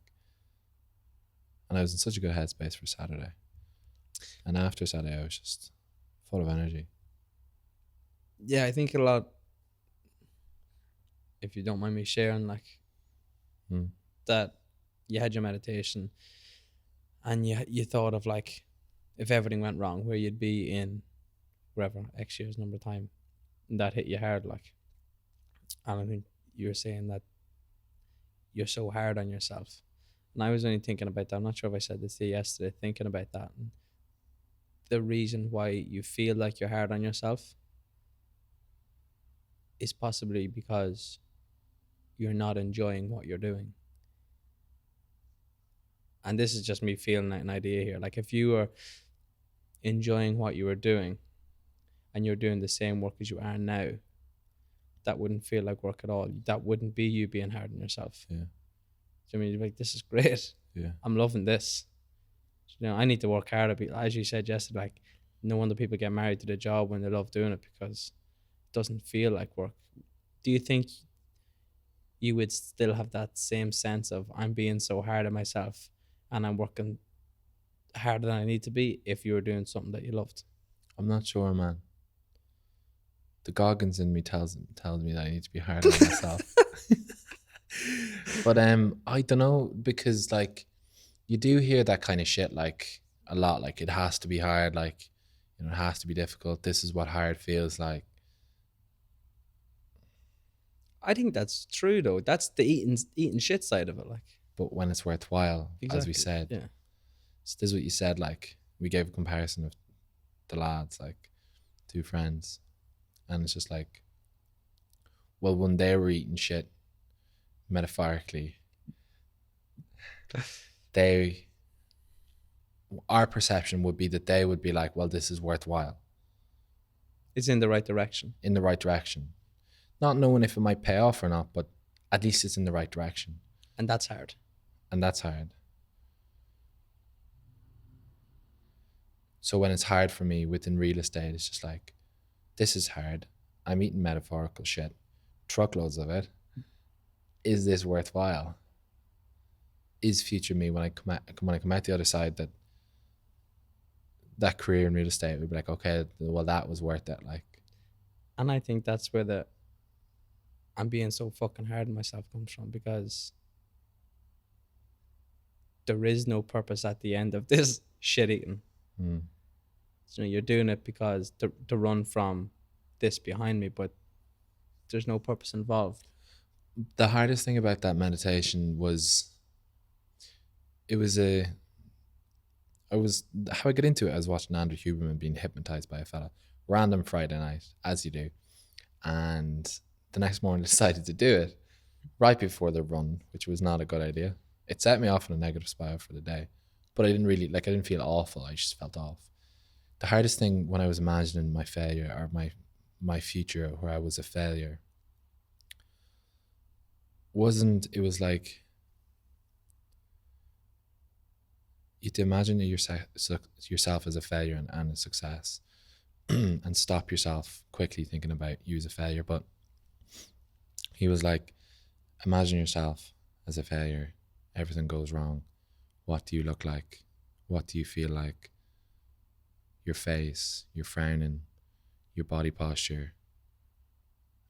And I was in such a good headspace for Saturday. And after Saturday, I was just full of energy. Yeah, I think a lot, if you don't mind me sharing, like, that you had your meditation and you thought of, like, if everything went wrong, where you'd be in wherever, X years number of time, and that hit you hard, like. And I think you were saying that you're so hard on yourself. And I was only thinking about that. I'm not sure if I said this to you yesterday, thinking about that. And the reason why you feel like you're hard on yourself is possibly because you're not enjoying what you're doing. And this is just me feeling an idea here. Like if you were enjoying what you were doing and you're doing the same work as you are now, that wouldn't feel like work at all. That wouldn't be you being hard on yourself. Yeah. I mean, you're like, this is great. Yeah. I'm loving this. You know, I need to work harder. As you said yesterday, like, no wonder people get married to the job when they love doing it because it doesn't feel like work. Do you think you would still have that same sense of I'm being so hard on myself and I'm working harder than I need to be if you were doing something that you loved. I'm not sure, man. The Goggins in me tells me that I need to be harder on myself. But I don't know, because like you do hear that kind of shit like a lot. Like it has to be hard. Like, you know, it has to be difficult. This is what hard feels like. I think that's true though. That's the eating shit side of it. Like But when it's worthwhile, as we exactly. said, Yeah. so this is what you said. Like we gave a comparison of the lads, like two friends, and it's just like, well, when they were eating shit, metaphorically, they, our perception would be that they would be like, well, this is worthwhile, It's in the right direction. in the right direction, not knowing if it might pay off or not, but at least it's in the right direction, And that's hard. and that's hard. So when it's hard for me within real estate, it's just like, this is hard. I'm eating metaphorical shit, truckloads of it. Is this worthwhile? Is future me, when I come out the other side, that career in real estate would be like, okay, well, that was worth it. Like, And I think that's where the I'm being so fucking hard on myself comes from, because there is no purpose at the end of this shit eating. mm, You know, you're doing it because to run from this behind me, but there's no purpose involved. the hardest thing about that meditation was, it was a, how I got into it. I was watching Andrew Huberman being hypnotized by a fella, random Friday night, as you do, and the next morning I decided to do it right before the run, which was not a good idea. It set me off in a negative spiral for the day, but I didn't feel awful. I just felt off. The hardest thing when I was imagining my failure, or my future where I was a failure, it was like, you have to imagine yourself as a failure and a success, and stop yourself quickly thinking about you as a failure. But he was like, imagine yourself as a failure. Everything goes wrong. What do you look like? What do you feel like? Your face, you're frowning, your body posture.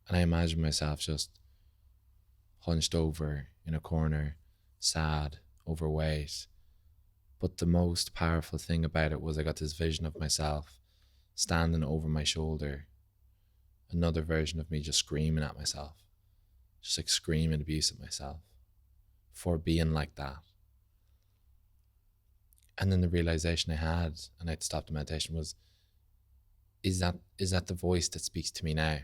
And I imagine myself just hunched over in a corner, sad, overweight. But the most powerful thing about it was I got this vision of myself standing over my shoulder, another version of me just screaming at myself, just like screaming abuse at myself for being like that. And then the realization I had, and I'd stopped the meditation, was, is that the voice that speaks to me now?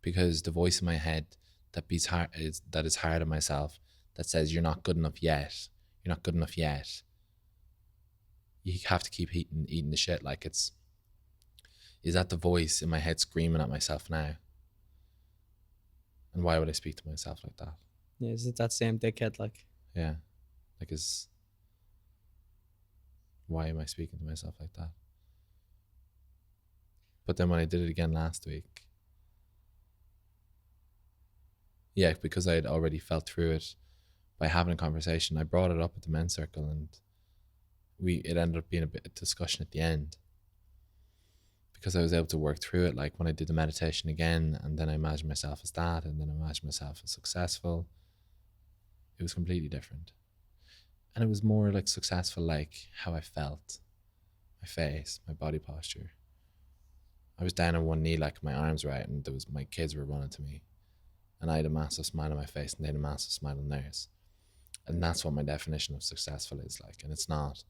Because the voice in my head that beats hard, that is hard on myself, that says you're not good enough yet, you're not good enough yet. You have to keep eating the shit. Like, is that the voice in my head screaming at myself now? And why would I speak to myself like that? Yeah, is it that same dickhead? Like, Yeah, like, why am I speaking to myself like that? But then when I did it again last week, yeah, because I had already felt through it by having a conversation, I brought it up at the men's circle, and it ended up being a bit of discussion at the end, because I was able to work through it. Like when I did the meditation again, and then I imagined myself as that, and then I imagined myself as successful, it was completely different. And it was more like successful, like how I felt, my face, my body posture. I was down on one knee, like my arms were out, and my kids were running to me, and I had a massive smile on my face, and they had a massive smile on theirs. And that's what my definition of successful is like. And it's not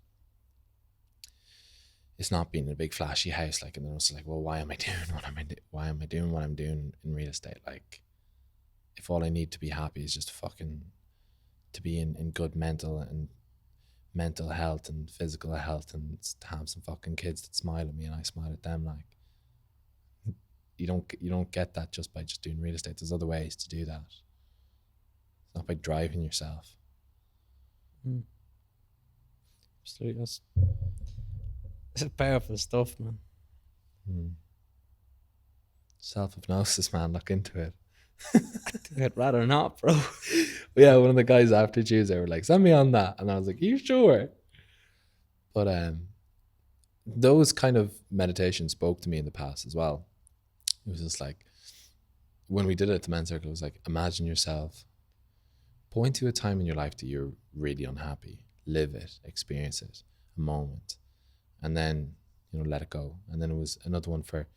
being in a big flashy house, like, and then it's like, well, why am I doing what I'm doing in real estate? Like, if all I need to be happy is just to be in good mental health and physical health, and to have some fucking kids that smile at me and I smile at them, like, you don't get that just by just doing real estate. There's other ways to do that. It's not by driving yourself. absolutely, it's powerful stuff, man. Self-hypnosis, man, look into it. I'd rather not, bro. Yeah, one of the guys after Tuesday were like, send me on that. And I was like, are you sure? But those kind of meditations spoke to me in the past as well. It was just like, when we did it at the men's circle, it was like, imagine yourself, point to a time in your life that you're really unhappy, live it, experience it, a moment, and then, let it go. And then it was another one for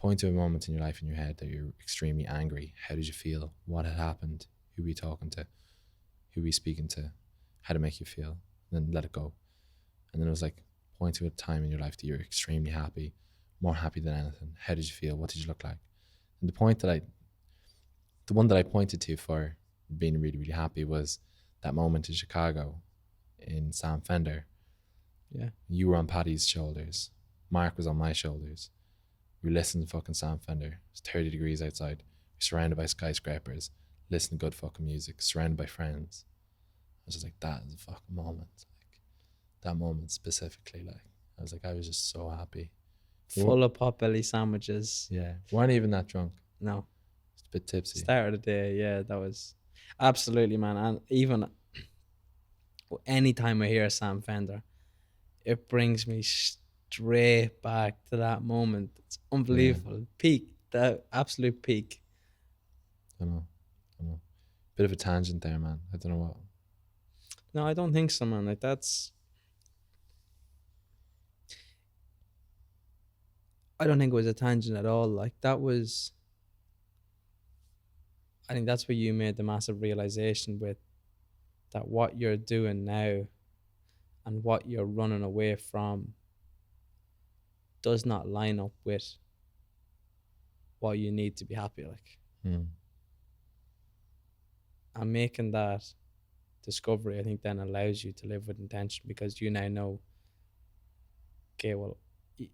point to a moment in your life in your head that you're extremely angry. How did you feel? What had happened? Who were you talking to? Who were you speaking to? How to make you feel? And then let it go. And then it was like, point to a time in your life that you're extremely happy, more happy than anything. How did you feel? What did you look like? And the one that I pointed to for being really, really happy was that moment in Chicago in Sam Fender. Yeah. You were on Paddy's shoulders. Mark was on my shoulders. We listened to fucking Sam Fender. It's 30 degrees outside. We're surrounded by skyscrapers. Listen to good fucking music. Surrounded by friends. I was just like, that is a fucking moment. Like, that moment specifically, like, I was like, I was just so happy. Full of potbelly sandwiches. Yeah. Weren't even that drunk. No. Just a bit tipsy. Start of the day, yeah, that was absolutely, man. And even anytime I hear Sam Fender, it brings me straight back to that moment. It's unbelievable. Peak, the absolute peak. I know. Bit of a tangent there, man. I don't know what. No, I don't think so, man. Like, that's. I don't think it was a tangent at all. Like, that was. I think that's where you made the massive realization with that what you're doing now and what you're running away from does not line up with what you need to be happy. Like, and making that discovery, I think, then allows you to live with intention, because you now know, okay, well, you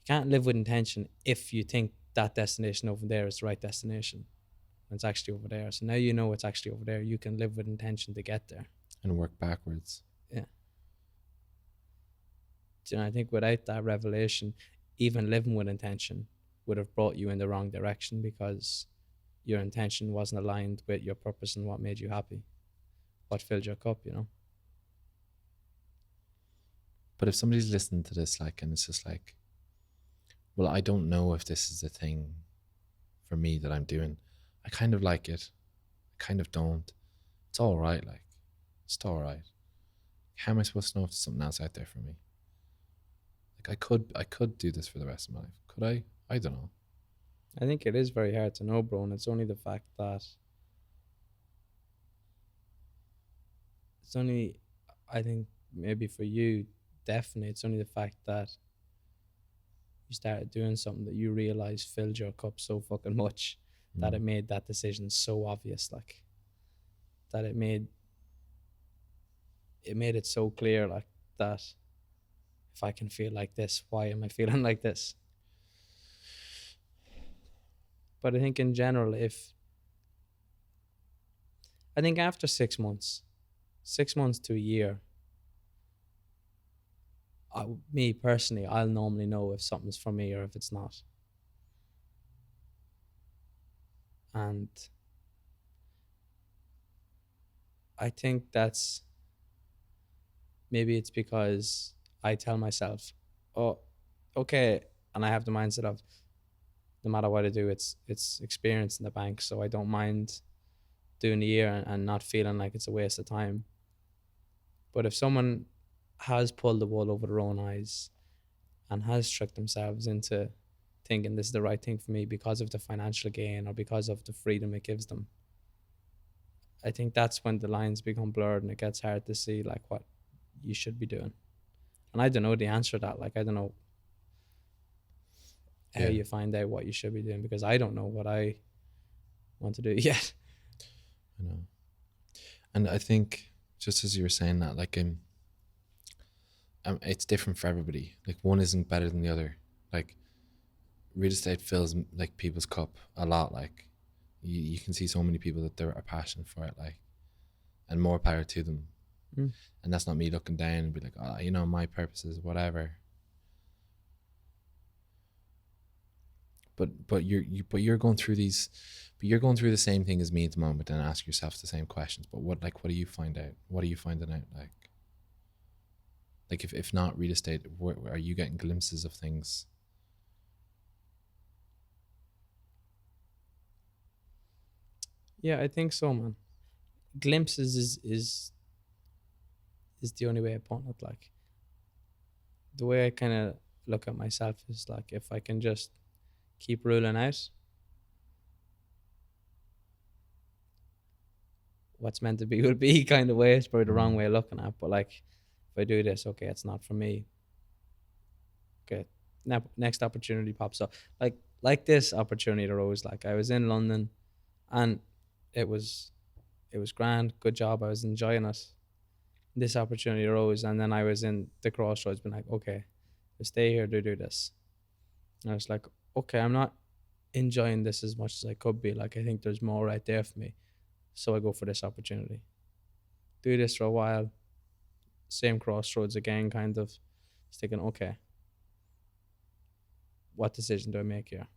can't live with intention if you think that destination over there is the right destination. It's actually over there. So now you know it's actually over there. You can live with intention to get there and work backwards. Yeah. You know, I think without that revelation, even living with intention would have brought you in the wrong direction, because your intention wasn't aligned with your purpose and what made you happy, what filled your cup, But if somebody's listening to this, like, and it's just like, well, I don't know if this is the thing for me that I'm doing. I kind of like it. I kind of don't. It's all right. Like, it's all right. How am I supposed to know if there's something else out there for me? Like, I could do this for the rest of my life. Could I? I don't know. I think it is very hard to know, bro. And it's only the fact that I think maybe for you, definitely, it's only the fact that you started doing something that you realize filled your cup so fucking much that it made that decision so obvious, like, that it made it so clear, like, that if I can feel like this, why am I feeling like this? But I think in general, I think after 6 months to a year, me personally, I'll normally know if something's for me or if it's not. And I think maybe it's because I tell myself, oh, okay, and I have the mindset of, no matter what I do, it's experience in the bank, so I don't mind doing the year and not feeling like it's a waste of time. But if someone has pulled the wool over their own eyes and has tricked themselves into thinking this is the right thing for me because of the financial gain or because of the freedom it gives them, I think that's when the lines become blurred and it gets hard to see, like, what you should be doing. And I don't know the answer to that. Like, I don't know how you find out what you should be doing, because I don't know what I want to do yet. I know. And I think, just as you were saying that, like, it's different for everybody. Like, one isn't better than the other. Like, real estate fills, like, people's cup a lot. Like, you can see so many people that they're passionate for it, like, and more power to them. And that's not me looking down and be like, oh, my purpose is whatever. But you're going through these, but you're going through the same thing as me at the moment, and ask yourself the same questions. But what do you find out? What are you finding out? Like if not real estate, where are you getting glimpses of things? Yeah, I think so, man. Glimpses is the only way I put it. Like the way I kind of look at myself is like if I can just keep ruling out what's meant to be will be kind of way. It's probably the wrong Mm. way of looking at, but like if I do this, okay, it's not for me. Okay, next opportunity pops up. Like this opportunity arose. Like I was in London, and it was it was grand, good job. I was enjoying it. This opportunity arose, and then I was in the crossroads, being like, okay, I stay here to do this. And I was like, okay, I'm not enjoying this as much as I could be. Like I think there's more right there for me, so I go for this opportunity. Do this for a while. Same crossroads again, kind of. Just thinking, okay, what decision do I make here?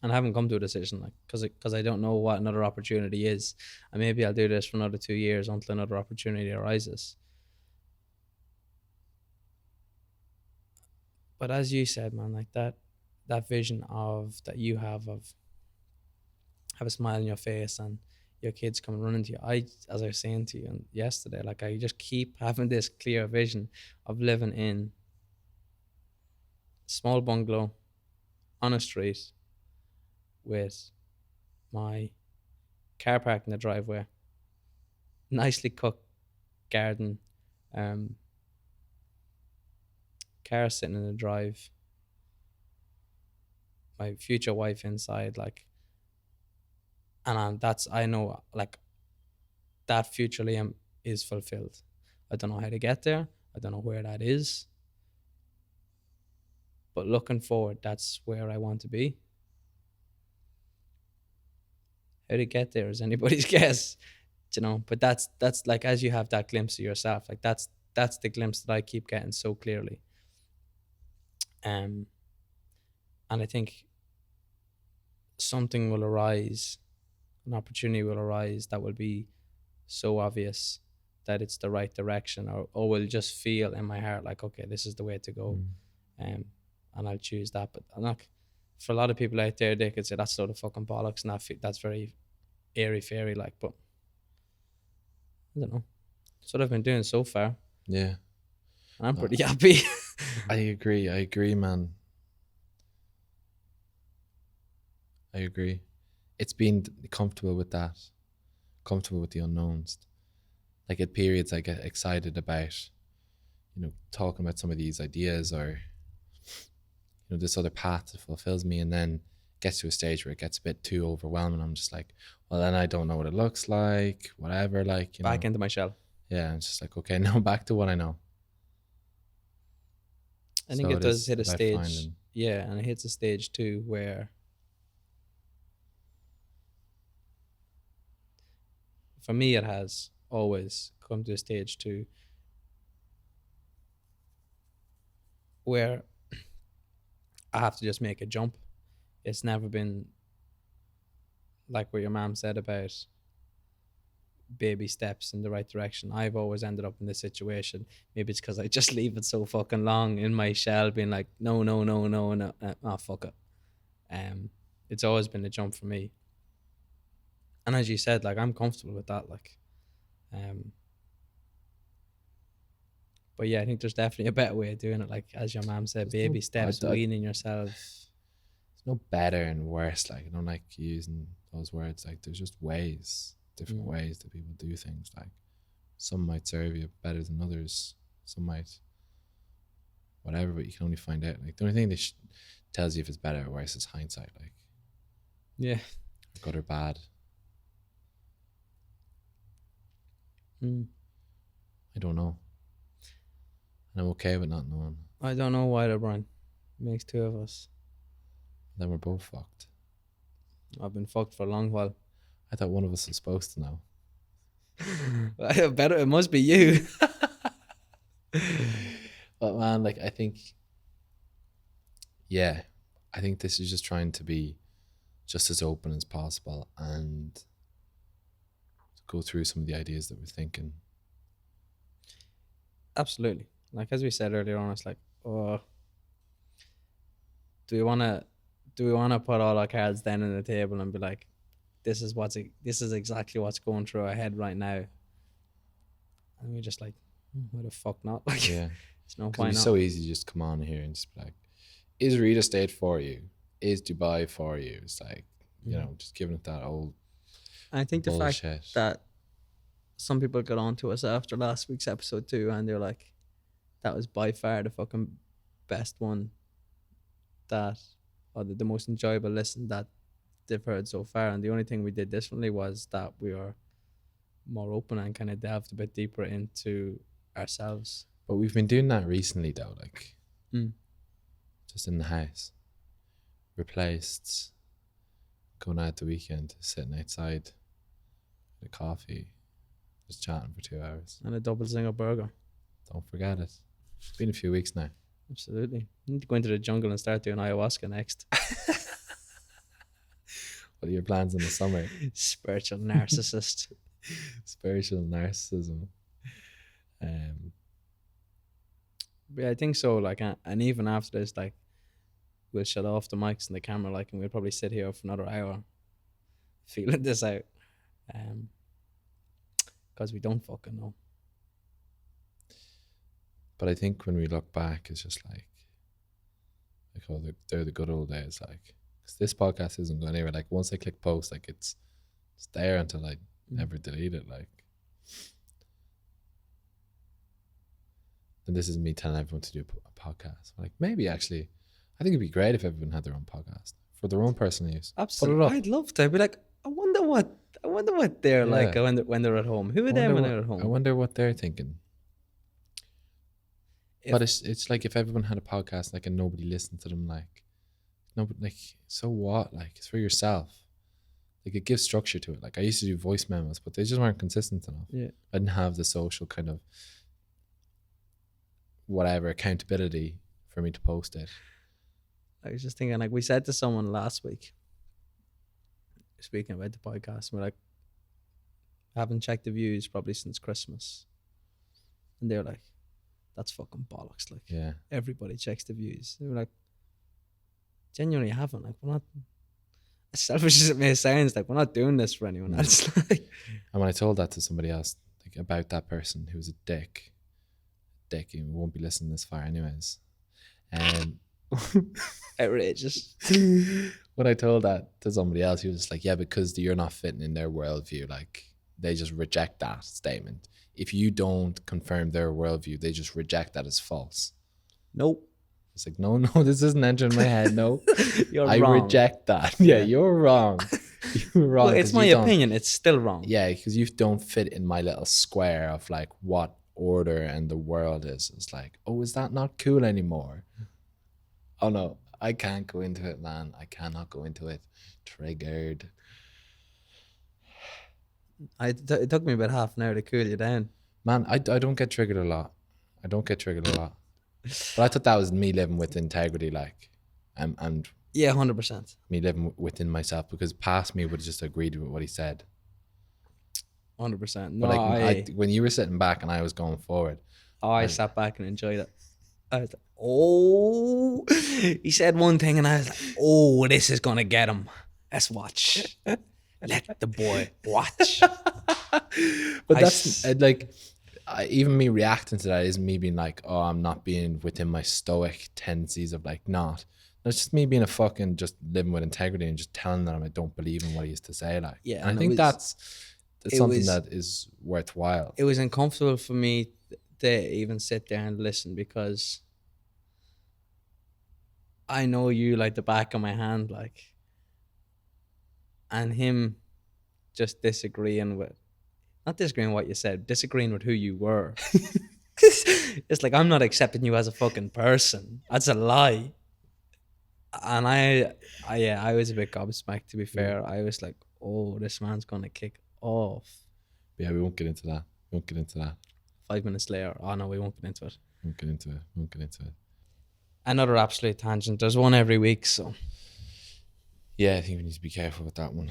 And I haven't come to a decision, like, because I don't know what another opportunity is, and maybe I'll do this for another 2 years until another opportunity arises. But as you said, man, like that vision of that you have a smile on your face and your kids come running to you. As I was saying to you yesterday, like I just keep having this clear vision of living in a small bungalow on a street with my car parked in the driveway, nicely cooked garden, um, car sitting in the drive, my future wife inside, like, and that's I know like that future Liam is fulfilled. I don't know how to get there. I don't know where that is, but looking forward, that's where I want to be. How to get there is anybody's guess, you know. But that's like as you have that glimpse of yourself, like that's the glimpse that I keep getting so clearly. Um, and I think something will arise, an opportunity will arise that will be so obvious that it's the right direction, or will just feel in my heart like, okay, this is the way to go, Mm. um, and I'll choose that. But I'm not, for a lot of people out there, they could say that's sort of fucking bollocks, and that's very airy fairy like. But I don't know. That's what I've been doing so far, Yeah, and I'm uh, pretty happy. I agree. I agree, man. I agree. It's been comfortable with that, comfortable with the unknowns. Like at periods, I get excited about, talking about some of these ideas, or this other path that fulfills me, and then gets to a stage where it gets a bit too overwhelming. I'm just like, well, then I don't know what it looks like, whatever. Like, Back into my shell. yeah, it's just like, okay, now back to what I know. I think So it it does is hit a about stage, finding. yeah, and it hits a stage too where, for me, it has always come to a stage too where I have to just make a jump. It's never been like what your mom said about baby steps in the right direction. I've always ended up in this situation. Maybe it's because I just leave it so fucking long in my shell, being like, no, no, no, no, no, oh fuck it. Um, it's always been a jump for me. And as you said, like I'm comfortable with that. Like, um, but yeah, I think there's definitely a better way of doing it. Like as your mom said, There's no, baby I, steps, I, weaning yourself. there's no better and worse. Like, I don't like using those words. Like, there's just ways, different Mm. ways that people do things. Like, some might serve you better than others. Some might, whatever. But you can only find out. Like, the only thing that tells you if it's better or worse is hindsight. Like, Yeah. good or bad. Mm. I don't know. And I'm okay with not knowing. I don't know why, Brian. Makes two of us. Then we're both fucked. I've been fucked for a long while. I thought one of us was supposed to know. Better, it must be you. But man, like, I think, yeah, I think this is just trying to be just as open as possible and go through some of the ideas that we're thinking. Absolutely. Like as we said earlier on, it's like, oh, do we wanna put all our cards down on the table and be like, this is exactly what's going through our head right now, and we're just like, why the fuck not? Like, Yeah. it's no, Because why it'd be not? so easy to just come on here and just be like, is real estate for you? Is Dubai for you? It's like, you know, just giving it that old I think the fact bullshit. that some people got on to us after last week's episode too, and they're like, that was by far the fucking best one that, or the most enjoyable listen that they've heard so far. And the only thing we did differently was that we were more open and kind of delved a bit deeper into ourselves. But we've been doing that recently though, like just in the house. Replaced going out the weekend, sitting outside with a coffee, just chatting for 2 hours. And a double zinger burger. Don't forget it. It's been a few weeks now. Absolutely. You need to go into the jungle and start doing ayahuasca next. What are your plans in the summer? Spiritual narcissist. Spiritual narcissism. But yeah, I think so. Like, and even after this, like, we'll shut off the mics and the camera, like, and we'll probably sit here for another hour, feeling this out, because we don't fucking know. But I think when we look back, it's just like oh, they're the good old days. Like, because this podcast isn't going anywhere. Like, once I click post, like it's there until I never delete it. Like, and this is me telling everyone to do a podcast. Like, maybe actually, I think it'd be great if everyone had their own podcast for their own personal use. Absolutely, I'd love to. I'd be like, I wonder what they're like when they're at home. Who are they when they're at home? I wonder what they're thinking. But it's like if everyone had a podcast, like, and nobody listened to them, like, nobody, like, so what? Like, it's for yourself. Like, it gives structure to it. Like, I used to do voice memos, but they just weren't consistent enough. Yeah, I didn't have the social kind of whatever accountability for me to post it. I was just thinking, like, we said to someone last week, speaking about the podcast, we're like, I haven't checked the views probably since Christmas, and they're like, that's fucking bollocks. Like, Yeah. everybody checks the views. They were like, genuinely haven't. Like, we're not, as selfish as it may sound, like, we're not doing this for anyone else. Like, and when I told that to somebody else, like, about that person who was a dick, he won't be listening this far anyways. Outrageous. When I told that to somebody else, he was just like, yeah, because you're not fitting in their worldview. Like, they just reject that statement. If you don't confirm their worldview, they just reject that as false. Nope. It's like, no, this isn't entering my head. No, You're wrong. Reject that. Yeah, you're wrong. You're wrong. Well, it's my opinion. It's still wrong. Yeah, because you don't fit in my little square of like what order and the world is. It's like, oh, is that not cool anymore? Oh no, I can't go into it, man. I cannot go into it. Triggered. It took me about half an hour to cool you down. Man, I don't get triggered a lot. But I thought that was me living with integrity, like, and yeah, 100%. me living within myself, because past me would have just agreed with what he said. 100%. No, but like, when you were sitting back and I was going forward, I sat back and enjoyed it. I was like, oh, he said one thing and I was like, oh, this is gonna get him. Let's watch. Let the boy watch. But that's like, even me reacting to that isn't me being like, oh, I'm not being within my stoic tendencies of like not. No, it's just me being a fucking just living with integrity and just telling them I don't believe in what he has to say. Like, yeah, and I think that's something that is worthwhile. It was uncomfortable for me to even sit there and listen, because I know you like the back of my hand, like, and him just not disagreeing with what you said, disagreeing with who you were. It's like, I'm not accepting you as a fucking person. That's a lie. And I was a bit gobsmacked, to be fair. I was like, oh, this man's gonna kick off. Yeah, we won't get into that. 5 minutes later, oh no, we won't get into it. Won't get into it. Another absolute tangent. There's one every week, so Yeah, I think we need to be careful with that one.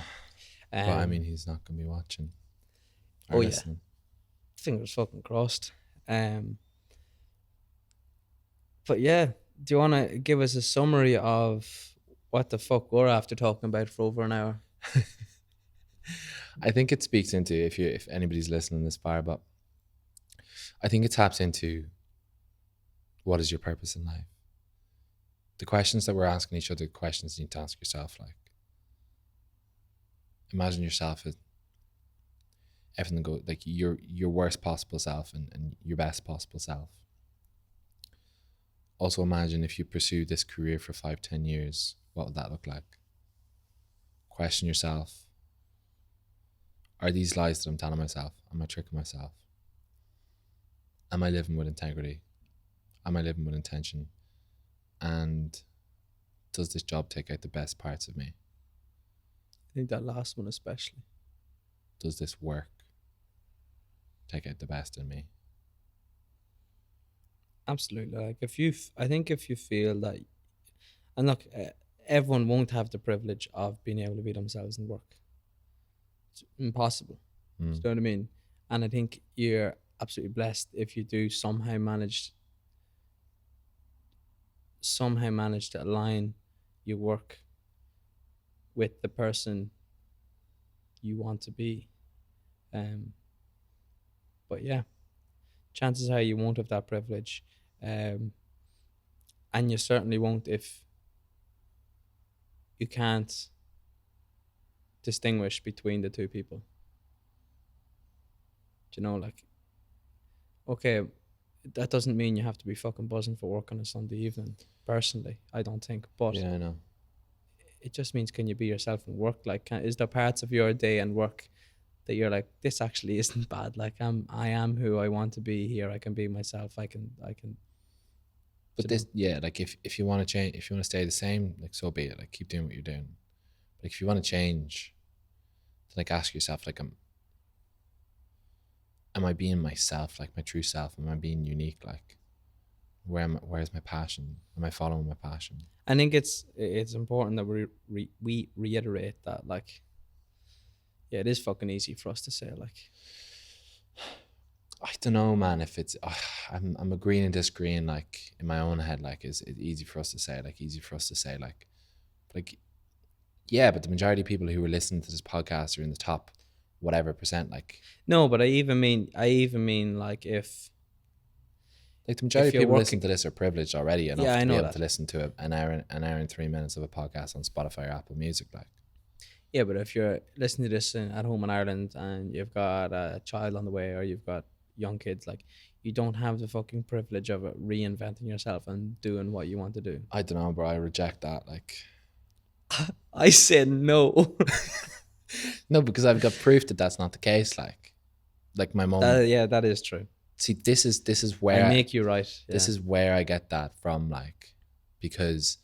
But I mean, um, he's not going to be watching or oh yeah, listening. fingers fucking crossed. Um, but yeah, do you want to give us a summary of what the fuck we're after talking about for over an hour? I think it speaks into if anybody's listening this far, but I think it taps into what is your purpose in life. The questions that we're asking each other, the questions you need to ask yourself. Like, imagine yourself as everything go like your worst possible self and your best possible self. Also imagine if you pursue this career for 5-10 years, what would that look like? Question yourself. Are these lies that I'm telling myself? Am I tricking myself? Am I living with integrity? Am I living with intention? And does this job take out the best parts of me? I think that last one especially. Does this work take out the best in me? Absolutely. Like I think if you feel that, and look, everyone won't have the privilege of being able to be themselves in work. It's impossible. Do you know what I mean? And I think you're absolutely blessed if you do somehow manage to align your work with the person you want to be. But yeah, chances are you won't have that privilege. And you certainly won't if you can't distinguish between the two people. Do you know, like, okay, that doesn't mean you have to be fucking buzzing for work on a Sunday evening. Personally, I don't think, but Yeah, I know. it just means, can you be yourself and work? Like, is there parts of your day and work that you're like, this actually isn't bad? Like, I am who I want to be here. I can be myself. I can. But this, yeah, like if you want to change, if you want to stay the same, like so be it. Like keep doing what you're doing. But if you want to change, like ask yourself, like, am I being myself, like my true self? Am I being unique? Like, where's my passion? Am I following my passion? I think it's important that we reiterate that, like, yeah, it is fucking easy for us to say, like, I don't know, man. If it's, I'm agreeing and disagreeing. Like in my own head, like, is it easy for us to say? Like, easy for us to say, like, yeah. But the majority of people who are listening to this podcast are in the top, whatever percent. No, but I even mean like Like the majority if of you're people working, listening to this are privileged already enough yeah, I to be know able that. to listen to an hour and 3 minutes of a podcast on Spotify or Apple Music. Like, Yeah, but if you're listening to this at home in Ireland and you've got a child on the way or you've got young kids, like, you don't have the fucking privilege of reinventing yourself and doing what you want to do. I don't know, bro. I reject that. Like, I said no. no, because I've got proof that that's not the case. Like my mom. Yeah, that is true. See, this is I where make you right. this Yeah. is where I get that from. Like, because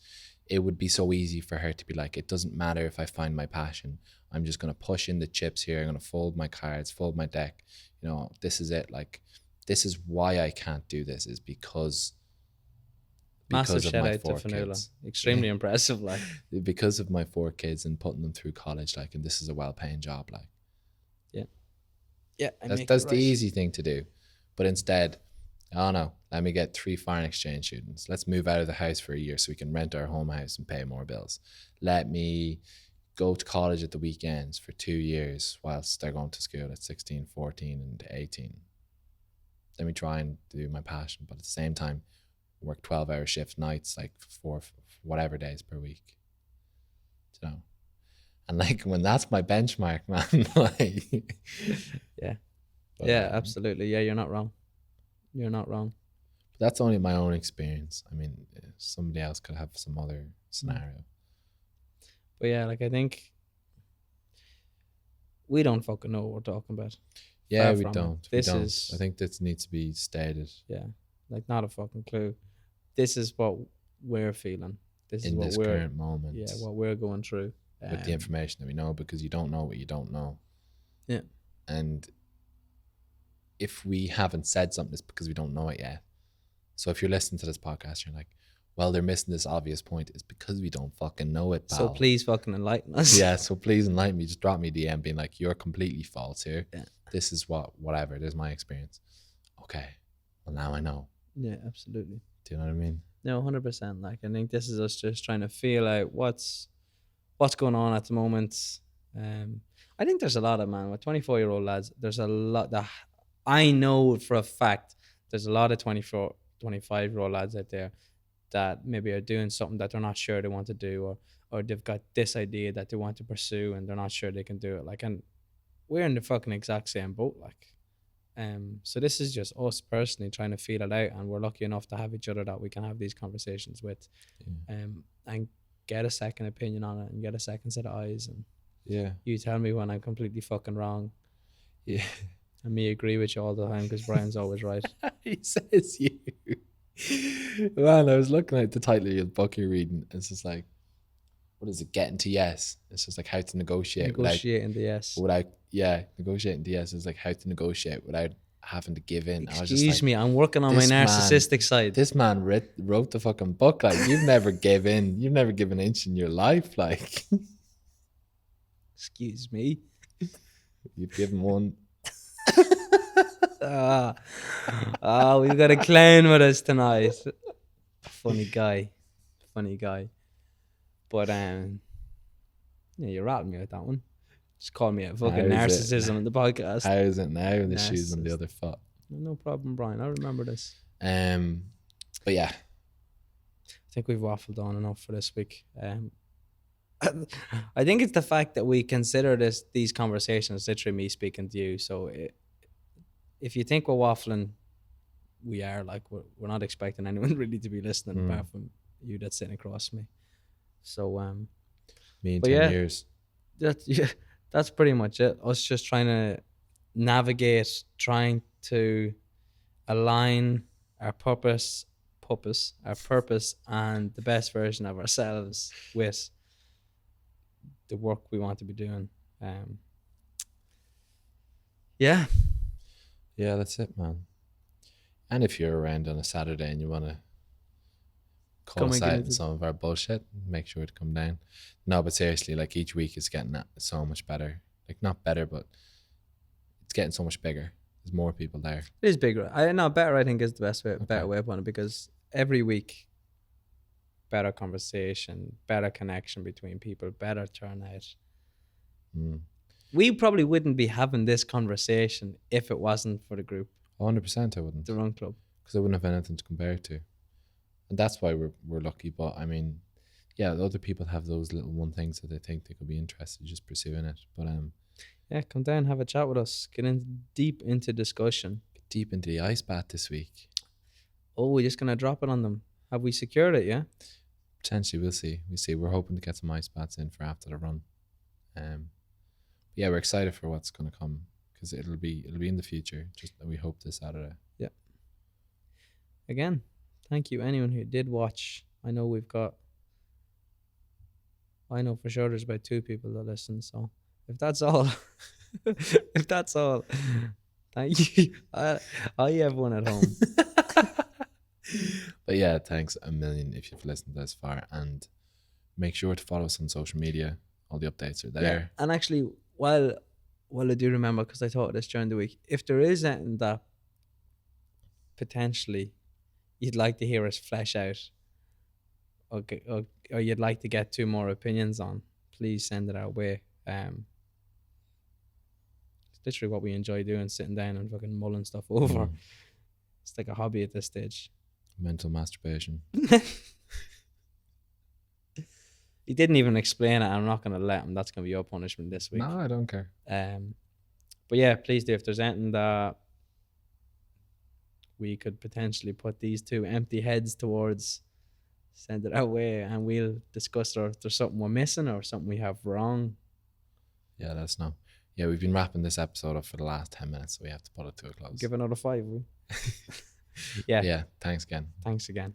it would be so easy for her to be like, it doesn't matter if I find my passion. I'm just gonna push in the chips here. I'm gonna fold my cards, fold my deck. You know, this is it. Like, this is why I can't do this. Is Massive because of shout my out to 4 Fanula. kids. Extremely impressive. Like, Because of my 4 kids and putting them through college. Like, and this is a well-paying job. Like, yeah, I that's make you the right. easy thing to do. But instead, oh no, let me get 3 foreign exchange students. Let's move out of the house for a year so we can rent our home house and pay more bills. Let me go to college at the weekends for 2 years whilst they're going to school at 16, 14 and 18. Let me try and do my passion, but at the same time, work 12-hour shift nights, like 4 whatever days per week. You know? And like, when that's my benchmark, man, like, Yeah. but, Yeah, absolutely. Yeah, you're not wrong. You're not wrong. that's only my own experience. I mean, somebody else could have some other scenario. But yeah, like, I think we don't fucking know what we're talking about. Yeah, Far we from it. don't. This we don't. is- I think this needs to be stated Yeah, like, not a fucking clue. This is what we're feeling. This is in what this we're current moment. yeah, what we're going through. With the information that we know, because you don't know what you don't know. Yeah. And if we haven't said something, it's because we don't know it yet. So if you're listening to this podcast, you're like, well, they're missing this obvious point. It's because we don't fucking know it, So pal. please fucking enlighten us. Yeah, so please enlighten me. Just drop me a DM being like, you're completely false here. Yeah. This is whatever. This is my experience. Okay. Well, now I know. Yeah, absolutely. Do you know what I mean? No, 100%. Like, I think this is us just trying to feel out what's going on at the moment. I think there's a lot of, man, with 24-year-old lads, there's a lot that I know for a fact there's a lot of 24, 25-year-old lads out there that maybe are doing something that they're not sure they want to do, or they've got this idea that they want to pursue and they're not sure they can do it. Like, and we're in the fucking exact same boat. Like, so this is just us personally trying to feel it out, and we're lucky enough to have each other that we can have these conversations with, and get a second opinion on it and get a second set of eyes. And Yeah. you tell me when I'm completely fucking wrong, Yeah. and me agree with you all the time because Brian's always right. He says you. Man, I was looking at the title of your book you're reading. It's just like, what is it? Getting to yes. It's just like how to negotiate Negotiating the yes. negotiating to yes is like how to negotiate without having to give in. I was just Excuse like, me, I'm working on my this man- narcissistic side. this man wrote the fucking book. Like, you've never give in. You've never given an inch in your life. Like, Excuse me. you've given one. We've got a clown with us tonight. Funny guy. But yeah, you rattled me with that one. Just call me a fucking How is it? narcissism on the podcast. How is it now? The shoes on the Narcissist. other foot. No problem, Brian. I remember this. But yeah, I think we've waffled on enough for this week. I think it's the fact that we consider these conversations literally me speaking to you. So if you think we're waffling, we are. Like, we're not expecting anyone really to be listening apart from you that's sitting across me. So me in But 10 yeah. years. That's pretty much it. Us just trying to navigate, trying to align our purpose, and the best version of ourselves with the work we want to be doing. Yeah, Yeah, that's it, man. And if you're around on a Saturday and you want to call Come us and get out into- in some of our bullshit, make sure to come down. No, but seriously, like, each week is getting so much better. Like, not better, but it's getting so much bigger. There's more people there. it is bigger. Better. I think is the best way, better Okay. way of putting it, because every week, better conversation, better connection between people, better turnout. We probably wouldn't be having this conversation if it wasn't for the group, 100% I wouldn't, the Run Club. because I wouldn't have anything to compare it to. And that's why we're lucky. But I mean, yeah, the other people have those little one things that they think they could be interested in just pursuing it. But Yeah, come down, have a chat with us, get in deep into discussion. deep into the ice bath this week. Oh, we're just gonna drop it on them. Have we secured it? Yeah. Potentially, we'll see. We're hoping to get some ice baths in for after the run. Yeah, we're excited for what's going to come, because it'll be in the future. Just we hope this Saturday. Again, thank you anyone who did watch. I know for sure there's about 2 people that listen. So if that's all, thank you. I everyone at home. But yeah, thanks a million if you've listened this far, and make sure to follow us on social media. All the updates are there. And actually, while I do remember, because I thought of this during the week, if there is anything that potentially you'd like to hear us flesh out, or you'd like to get 2 more opinions on, please send it our way. It's literally what we enjoy doing, sitting down and fucking mulling stuff over. It's like a hobby at this stage. Mental masturbation. He didn't even explain it. I'm not going to let him. That's going to be your punishment this week. No, I don't care. But yeah, please do. If there's anything that we could potentially put these 2 empty heads towards, send it our way, and we'll discuss, or if there's something we're missing or something we have wrong. Yeah, let us know. Yeah, we've been wrapping this episode up for the last 10 minutes, so we have to put it to a close. Give another 5. Yeah. Yeah, thanks again. Thanks again.